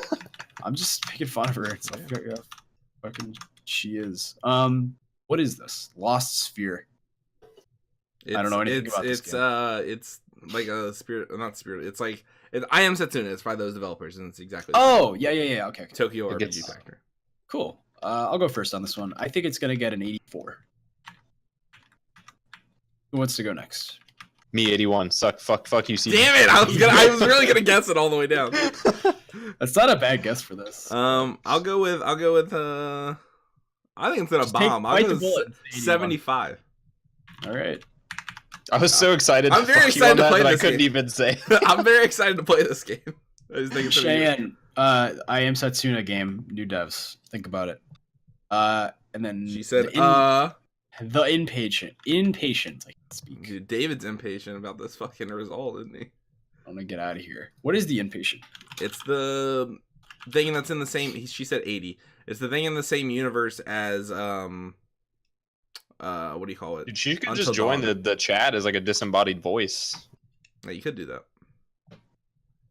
I'm just making fun of her. It's like, yeah, fucking she is. What is this? Lost Sphere. I don't know anything about this game. It's like a spirit, not spirit. It's like I Am Setsuna. It's by those developers, and it's exactly Oh, yeah. Okay. Tokyo It RPG gets- Factor. Cool. I'll go first on this one. I think it's gonna get an 84. Who wants to go next? Me 81. Fuck you, C. Damn it! I was really gonna guess it all the way down. That's not a bad guess for this. I'll go with I think it's gonna Just bomb. I'll bite go the with bullet and say 81. 75. All right. I was so excited. I'm very fuck you on excited to that play that this I couldn't game. even say. I'm very excited to play this game. I just think it's gonna be Cheyenne, I am Setsuna game, new devs. Think about it. And then She said, the impatient. Impatient, I can speak. Dude, David's impatient about this fucking result, isn't he? I'm gonna get out of here. What is the impatient? It's the thing that's in the same. She said 80. It's the thing in the same universe as what do you call it? Dude, she could Until just join Dawn. the chat as like a disembodied voice. Yeah, you could do that.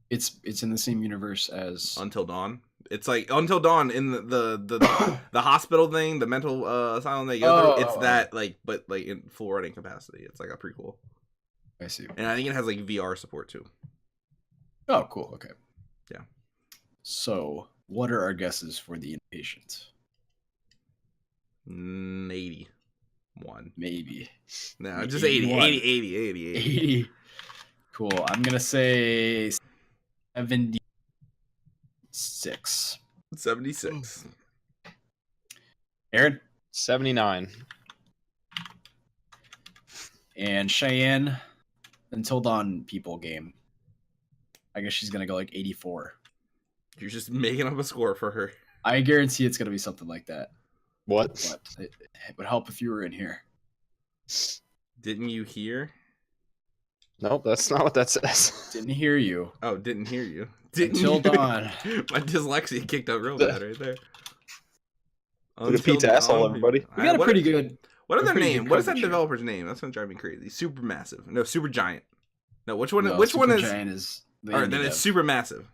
It's in the same universe as Until Dawn. It's like Until Dawn in the hospital thing, the mental asylum they go through. It's that like, but like in full running capacity. It's like a prequel, I see. and I think it has like VR support too. Oh, cool. Okay. Yeah. So, what are our guesses for the impatient? 81. Maybe No, just 80. 80. 80. Cool. I'm gonna say 76. 76. Aaron 79. and Cheyenne. Until Dawn people game. I guess she's gonna go like 84. You're just making up a score for her. I guarantee it's gonna be something like that. What? But it would help if you were in here. Didn't you hear? Nope, that's not what that says. Didn't hear you. Oh, didn't hear you. Didn't Until you? Dawn. My dyslexia kicked up real bad right there. Look at Pete's asshole, everybody. We got a pretty good. What are their pretty name? good What is that coverage here. developer's name? That's gonna drive me crazy. Super massive. No, super giant. No, which one? No, which one is? Supergiant is the All right, indie then it's dev. super massive.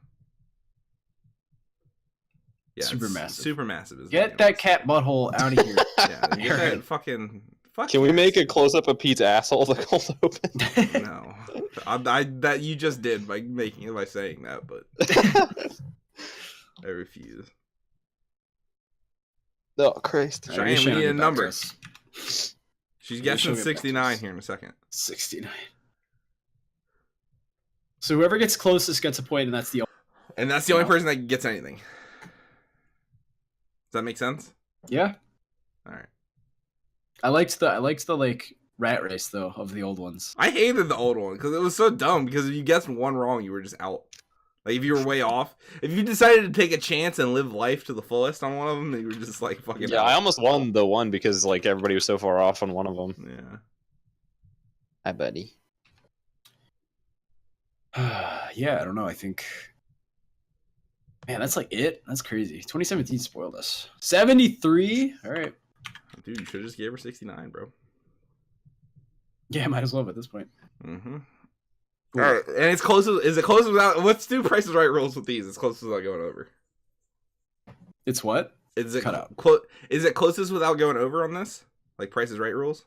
Yeah, Supermassive. Super massive is. the Get name. that cat butthole out of here. Yeah, get that fucking. Fuck Can we yes. make a close up of Pete's asshole to cold open? No, I that you just did by saying that, but I refuse. Oh, Christ. All right, Cheyenne, we Cheyenne, need a get back to number. us. She's Yeah, guessing she'll get back to 69 us. here in a second. 69. So whoever gets closest gets a point, and that's the. And that's the only No. person that gets anything. Does that make sense? Yeah, All right. I liked the like rat race though of the old ones. I hated the old one because it was so dumb. Because if you guessed one wrong, you were just out. Like if you were way off, if you decided to take a chance and live life to the fullest on one of them, you were just like fucking. Yeah, out. I almost won the one because like everybody was so far off on one of them. Yeah. Hi, buddy. Yeah, I don't know. I think. Man, that's like it. That's crazy. 2017 spoiled us. 73. All right. Dude, you should have just gave her 69, bro. Yeah, might as well at this point. Mm-hmm. Cool. All right, and it's close. Is it close without? Let's do Price is Right rules with these. It's close without going over. It's what? Is it Cut out. Is it closest without going over on this? Like Price is Right rules?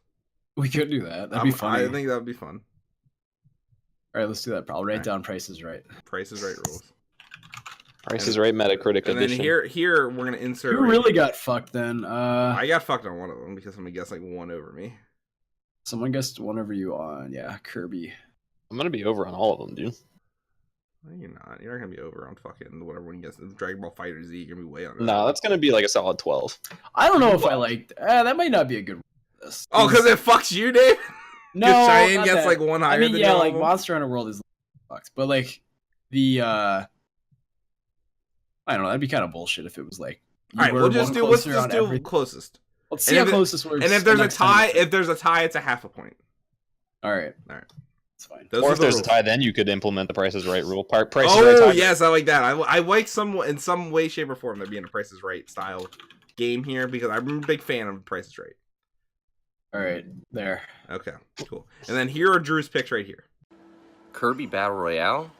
We could do that. That'd be funny. I think that would be fun. All right, let's do that. I'll write Alright. down prices right. Price is Right rules. Price is Right Metacritic And then edition. here we're gonna insert. Who really got fucked then? I got fucked on one of them because somebody guessed like one over me. Someone guessed one over you on Kirby. I'm gonna be over on all of them, dude. No, you're not. You're not gonna be over on fucking whatever when you guess Dragon Ball Fighter Z. You're gonna be way under. No, that's gonna be like a solid 12. I don't know if I liked. That might not be a good. This. Oh, because it fucks you, Dave. no, Cheyenne not gets that. like one higher. I mean, than yeah, all like of them. Monster Hunter World is fucked, but like the I don't know. That'd be kind of bullshit if it was like. All right, you we'll were just one do. Let's closer just on do every- closest. Let's see and how if it- close this works. And if the there's a next time. tie, it's a half a point. All right, All right. it's fine. Those Or are if the there's a rules. tie, then you could implement the Price is Right rule. Price is Right Oh tie. yes, I like that. I like in some way, shape, or form there being a Price is Right style game here because I'm a big fan of Price is Right. All right, there. Okay, cool. And then here are Drew's picks right here. Kirby Battle Royale?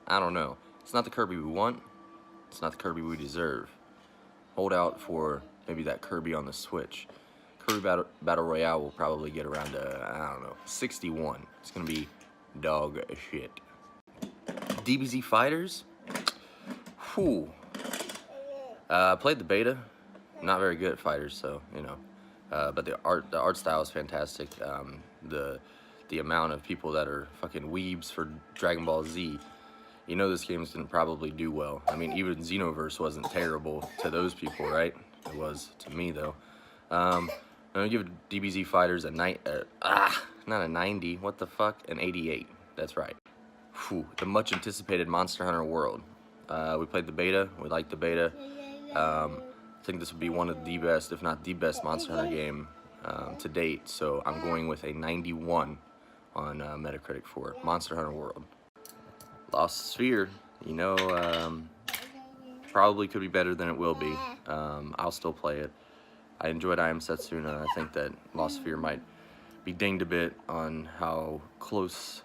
I don't know. It's not the Kirby we want. It's not the Kirby we deserve. Hold out for maybe that Kirby on the Switch. Kirby Battle Royale will probably get around I don't know, 61. It's gonna be dog shit. DBZ Fighters? Whew. I played the beta. Not very good at fighters, so, you know. But the art style is fantastic. The amount of people that are fucking weebs for Dragon Ball Z, you know this game's gonna probably do well. I mean, even Xenoverse wasn't terrible to those people, right? It was to me, though. I'm gonna give DBZ Fighters a not a 90. What the fuck? An 88. That's right. Whew, the much anticipated Monster Hunter World. We played the beta. We liked the beta. I think this would be one of the best, if not the best, Monster Hunter game to date. So I'm going with a 91 on Metacritic for Monster Hunter World. Lost Sphere, you know, probably could be better than it will be. I'll still play it. I enjoyed I Am Setsuna. I think that Lost Sphere might be dinged a bit on how close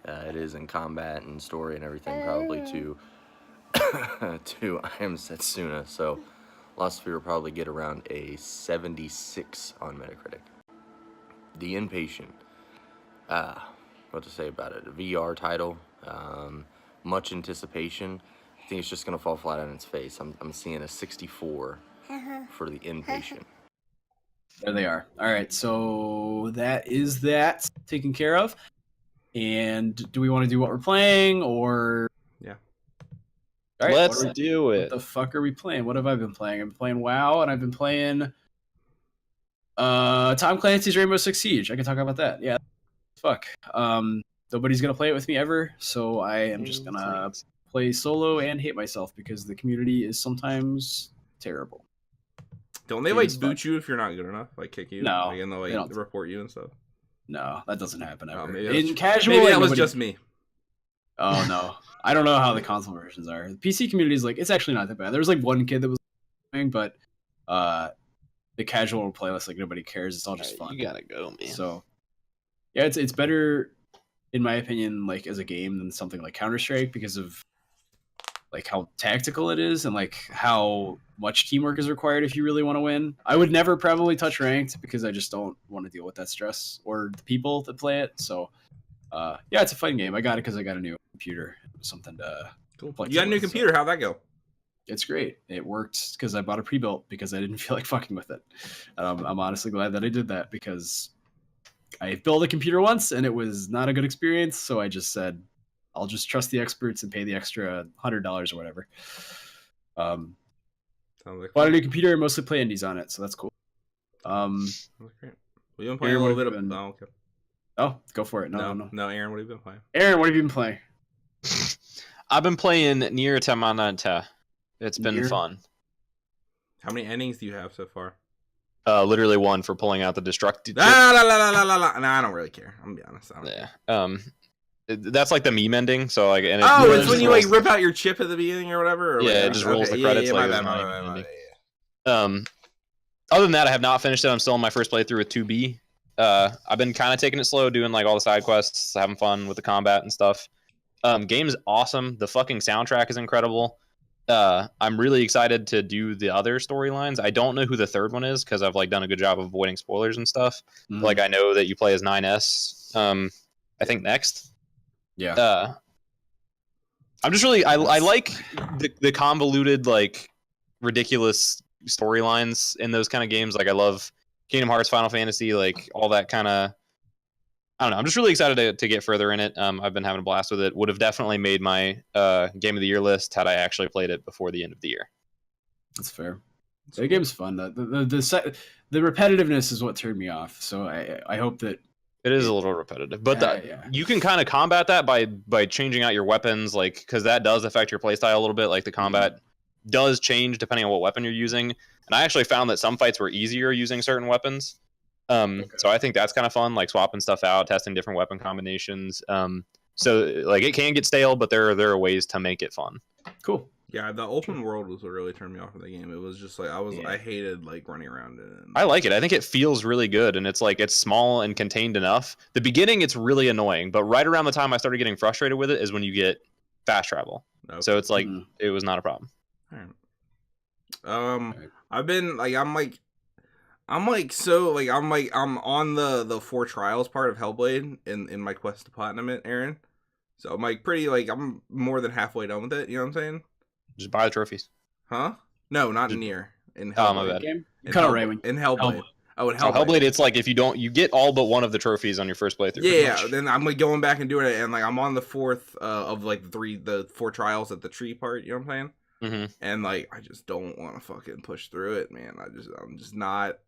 it is in combat and story and everything, probably to to I Am Setsuna. So Lost Sphere will probably get around a 76 on Metacritic. The Inpatient. What to say about it? A VR title. Much anticipation. I think it's just gonna fall flat on its face. I'm seeing a 64 for The Inpatient. There they are. All right, so that is that taken care of. And do we want to do what we're playing, or? Yeah. All right, Let's do it. What the fuck are we playing? What have I been playing? I've been playing WoW, and I've been playing Tom Clancy's Rainbow Six Siege. I can talk about that. Yeah. Fuck. Nobody's gonna play it with me ever, so I am just gonna play solo and hate myself because the community is sometimes terrible. Don't they like boot you if you're not good enough? Like kick you? No, Like, and they'll like report you and stuff. No, that doesn't happen ever. Maybe casual, maybe that was just me. Oh no, I don't know how the console versions are. The PC community is like, it's actually not that bad. There was like one kid that was playing, but the casual playlist, like nobody cares. It's all just fun. You gotta go, man. So yeah, it's better in my opinion, like as a game than something like Counter-Strike because of like how tactical it is and like how much teamwork is required if you really want to win. I would never probably touch ranked because I just don't want to deal with that stress or the people that play it. So yeah, it's a fun game. I got it because I got a new computer. It was something to cool. You got a new computer. So. How'd that go? It's great. It worked because I bought a pre-built because I didn't feel like fucking with it. I'm honestly glad that I did that because I built a computer once and it was not a good experience. So I just said, I'll just trust the experts and pay the extra $100 or whatever. Sounds like bought a new computer and mostly play indies on it, so that's cool. That's great. We've been playing a little bit of. Oh, okay. Oh, go for it. No, Aaron, what have you been playing? Aaron, what have you been playing? I've been playing Nier Automata. It's been fun. How many endings do you have so far? Literally one for pulling out the destructive. No, I don't really care. I'm gonna be honest. Yeah. That's like the meme ending. So like, and it's when you like rip out your chip at the beginning or whatever. Or yeah, it just rolls the credits. Other than that, I have not finished it. I'm still in my first playthrough with 2B. I've been kind of taking it slow, doing like all the side quests, having fun with the combat and stuff. Game's awesome. The fucking soundtrack is incredible. I'm really excited to do the other storylines. I don't know who the third one is because I've like done a good job of avoiding spoilers and stuff. Like I know that you play as 9S. I think next. Yeah. I'm just really I like the convoluted like ridiculous storylines in those kind of games. Like I love Kingdom Hearts, Final Fantasy, like all that kind of. I don't know. I'm just really excited to get further in it. I've been having a blast with it. Would have definitely made my game of the year list had I actually played it before the end of the year. That's fair. The game's fun. The repetitiveness is what turned me off. So I hope that it is a little repetitive, but you can kind of combat that by changing out your weapons, like because that does affect your playstyle a little bit. Like the combat does change depending on what weapon you're using. And I actually found that some fights were easier using certain weapons. So I think that's kind of fun, like swapping stuff out, testing different weapon combinations. So like it can get stale, but there are ways to make it fun. Cool. Yeah, the open world was what really turned me off of the game. It was just like I hated like running around it. I like it. I think it feels really good, and it's like it's small and contained enough. The beginning, it's really annoying, but right around the time I started getting frustrated with it is when you get fast travel. Okay. So it's like it was not a problem. All right. I've been like I'm on the 4 trials part of Hellblade in my quest to platinum it, Aaron. So I'm like I'm more than halfway done with it. You know what I'm saying? Just buy the trophies. Huh? No, not Nier. In Hellblade. Oh, my bad. In Hellblade. In Hellblade. Oh, in Hellblade. Hellblade, it's like if you get all but one of the trophies on your first playthrough. Yeah. Then I'm like going back and doing it, and like I'm on the 4th of like the 4 trials at the tree part. You know what I'm saying? Mm-hmm. And like I just don't want to fucking push through it, man. I'm just not.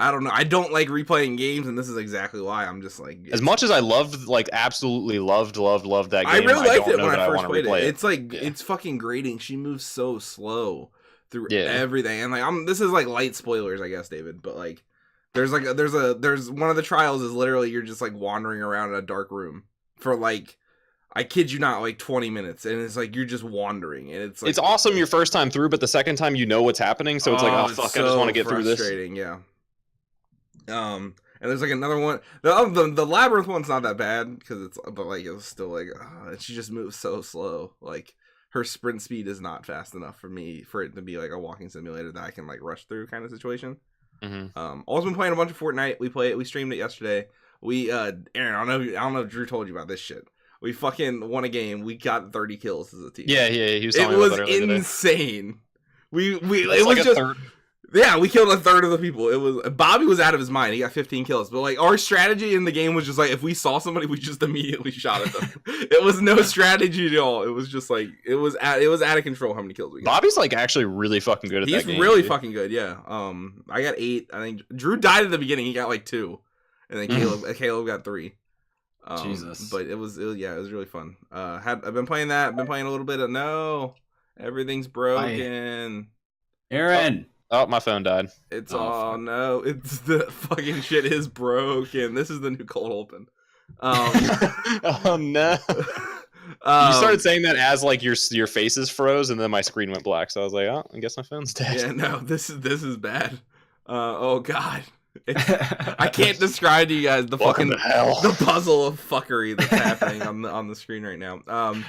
I don't know. I don't like replaying games, and this is exactly why. I'm just like, As much as I loved, like, absolutely loved that game, I really liked it don't know when that I first wanna played it. replay It's like it's fucking grating. She moves so slow through Yeah. everything, and like this is like light spoilers, I guess, David. But like, there's one of the trials is literally you're just like wandering around in a dark room for like, I kid you not, like 20 minutes, and it's like you're just wandering, and it's like, It's awesome your first time through, but the second time you know what's happening, so it's like, oh fuck, I just want to get through this. Frustrating, yeah. And there's like another one. The labyrinth one's not that bad because but like it was still like, she just moves so slow. Like her sprint speed is not fast enough for it to be like a walking simulator that I can like rush through kind of situation. Mm-hmm. Also been playing a bunch of Fortnite. We streamed it yesterday. We Aaron, I don't know if Drew told you about this shit. We fucking won a game. We got 30 kills as a team. Yeah, he was telling it me was about that earlier insane. today. It was just yeah, we killed a third of the people. It was Bobby was out of his mind. He got 15 kills. But like our strategy in the game was just like if we saw somebody, we just immediately shot at them. It was no strategy at all. It was just like it was out of control how many kills we got. Bobby's like actually really fucking good at that game. He's really fucking good, yeah. I got 8. I think Drew died at the beginning. He got like 2. And then Caleb got 3. Jesus. But it was really fun. I've been playing that. I've been playing a little bit of everything's broken. Aaron. Oh, my phone died. It's no, it's the fucking shit is broken. This is the new cold open. Oh no. You started saying that as like your faces froze, and then my screen went black. So I was like, oh, I guess my phone's dead. Yeah, no, this is bad. Oh god, I can't describe to you guys the puzzle of fuckery that's happening on the screen right now.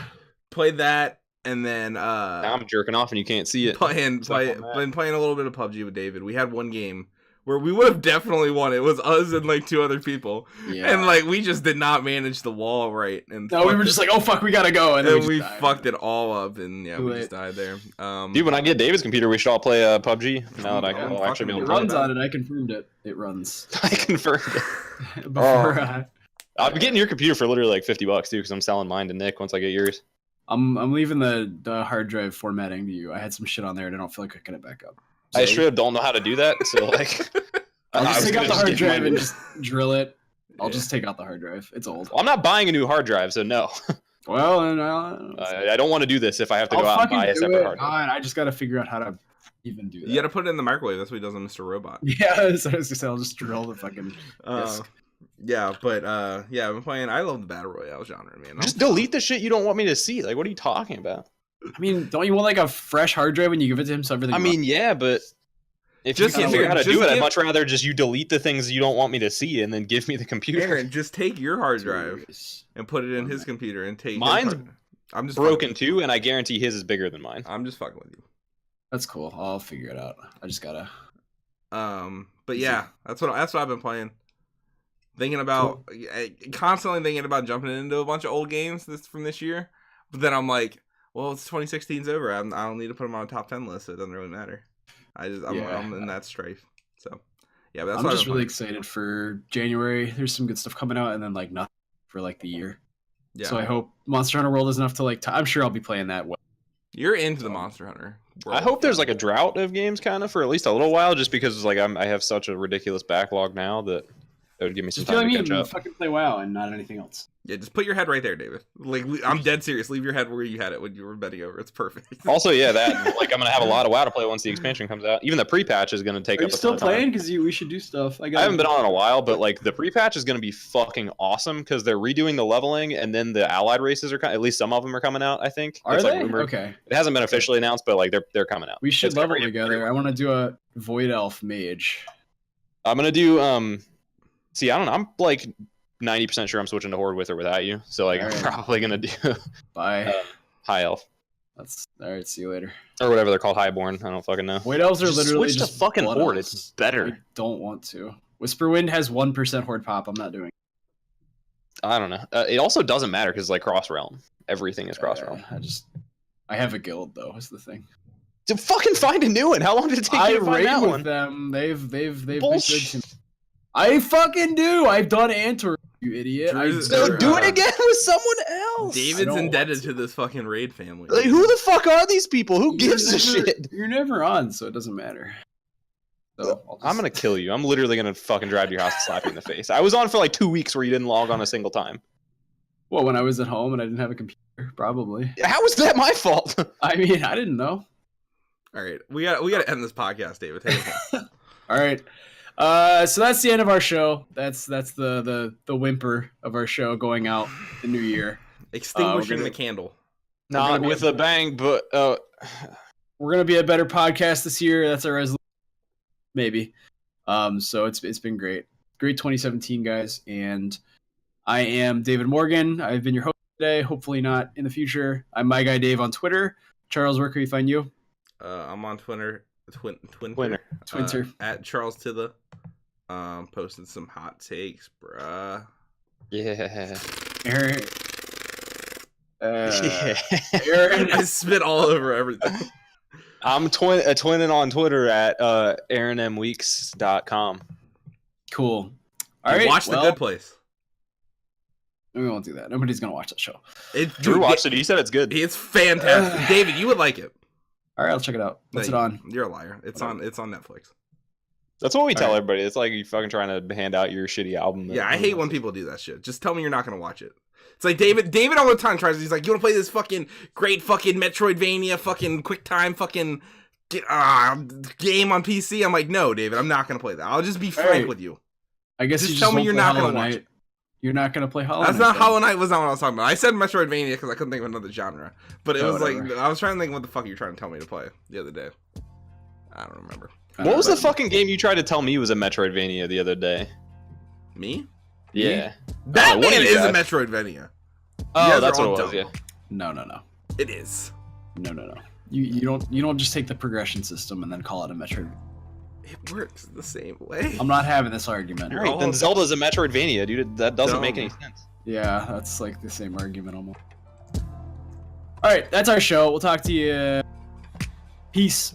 Played that. And then now I'm jerking off and you can't see it. Been playing a little bit of PUBG with David. We had one game where we would have definitely won. It was us and like 2 other people. Yeah. And like we just did not manage the wall right. And no, we were just like, oh fuck, we gotta go. And then we fucked it all up, and yeah, we just died there. Dude, when I get David's computer, we should all play PUBG. Now that I'll actually be able to play it. Runs on it, I confirmed it. It runs. I confirmed it. Before I'm getting your computer for literally like $50 too, because I'm selling mine to Nick once I get yours. I'm leaving the hard drive formatting to you. I had some shit on there and I don't feel like hooking it back up. So I straight up don't know how to do that. So like, I'll just take out the hard drive and just drill it. I'll just take out the hard drive. It's old. Well, I'm not buying a new hard drive, so no. Well, I don't want to do this if I have to go out and buy a separate hard drive. God, I just got to figure out how to even do that. You got to put it in the microwave. That's what he does on Mr. Robot. Yeah, so I was gonna say, I'll just drill the fucking disc. Yeah, but yeah, I've been playing. I love the battle royale genre, man. Just delete the shit you don't want me to see. Like, what are you talking about? I mean, don't you want like a fresh hard drive when you give it to him so everything? I mean, yeah, but if you can't figure out how to do it, I'd much rather just you delete the things you don't want me to see and then give me the computer. Aaron, just take your hard drive and put it in his computer and take mine's. I'm just broken too, and I guarantee his is bigger than mine. I'm just fucking with you. That's cool. I'll figure it out. I just gotta. But yeah, that's what I've been playing. Constantly thinking about jumping into a bunch of old games from this year, but then I'm like, well, it's 2016's over. I don't need to put them on a top 10 list, so it doesn't really matter. I'm in that strife. So yeah, but that's I'm just really excited for January. There's some good stuff coming out, and then like nothing for like the year. Yeah. So I hope Monster Hunter World is enough to like. I'm sure I'll be playing that. You're into the Monster Hunter world. I hope there's like a drought of games kind of for at least a little while, just because like I have such a ridiculous backlog now that. It would give me some time to catch up. Fucking play WoW and not anything else. Yeah, just put your head right there, David. Like, I'm dead serious. Leave your head where you had it when you were betting over. It's perfect. Also, yeah, that like I'm gonna have a lot of WoW to play once the expansion comes out. Even the pre-patch is gonna take up a ton of time. Are you still playing? Because we should do stuff. I haven't been on in a while, but like the pre-patch is gonna be fucking awesome because they're redoing the leveling, and then the allied races are at least some of them are coming out. I think. Are they? Like, okay. It hasn't been officially announced, but like they're coming out. We should level together. I want to do a Void Elf Mage. I'm gonna do See, I don't know. I'm like 90% sure I'm switching to Horde with or without you. So like, I'm probably gonna do. Bye. High Elf. That's all right. See you later. Or whatever they're called, Highborn. I don't fucking know. Void Elves are literally switch just to fucking Horde. It's better. I don't want to. Whisperwind has 1% Horde pop. I'm not doing it. I don't know. It also doesn't matter because like cross realm. Everything is cross realm. I have a guild though. Is the thing. To fucking find a new one. How long did it take you to find that one? Them. They've been good to me. I fucking do. I've done Antor, you idiot. So do it again with someone else. David's indebted to this fucking raid family. Like, who the fuck are these people? Who gives a shit? You're never on, so it doesn't matter. So I'm gonna kill you. I'm literally gonna fucking drive to your house and slap you in the face. I was on for like 2 weeks where you didn't log on a single time. Well, when I was at home and I didn't have a computer, probably. How was that my fault? I mean, I didn't know. All right, we got to end this podcast, David. Take it home. All right. So that's the end of our show. That's the whimper of our show going out the new year. Extinguishing the candle. Not with a bang, but we're gonna be a better podcast this year. That's our resolution. Maybe. So it's been great. Great 2017, guys. And I am David Morgan. I've been your host today. Hopefully not in the future. I'm My Guy Dave on Twitter. Charles, where can we find you? I'm on Twitter. Twitter. At Charles Tilla. Posted some hot takes, bruh. yeah. Aaron. Aaron, I spit all over everything. I'm twinning on Twitter at AaronMWeeks.com. Cool. All right. Watch The Good Place. We won't do that. Nobody's gonna watch that show. Drew watched it. He said it's good. It's fantastic. David, you would like it. All right, I'll check it out. What's it on? You're a liar. It's on Netflix. That's what we tell everybody. It's like you fucking trying to hand out your shitty album. Yeah, I hate when people do that shit. Just tell me you're not gonna watch it. It's like David all the time tries. He's like, you want to play this fucking great fucking Metroidvania fucking quick time fucking game on PC? I'm like, no, David, I'm not gonna play that. I'll just be frank with you. I guess just you tell me won't you're play not Hollow gonna watch Knight. it. You're not gonna play Hollow Knight. That's not Hollow Knight. Was not what I was talking about. I said Metroidvania because I couldn't think of another genre. But it was whatever. like I was trying to think what the fuck you were trying to tell me to play the other day. I don't remember. What was the fucking game you tried to tell me was a Metroidvania the other day? Me? Yeah. Batman one of you is a guys. Metroidvania. Oh, are that's all what it was. dumb. Yeah. No. It is. No. You don't just take the progression system and then call it a Metroid. It works the same way. I'm not having this argument. All right, then Zelda's a Metroidvania, dude. That doesn't make any sense. Yeah, that's like the same argument almost. All right, that's our show. We'll talk to you. Peace.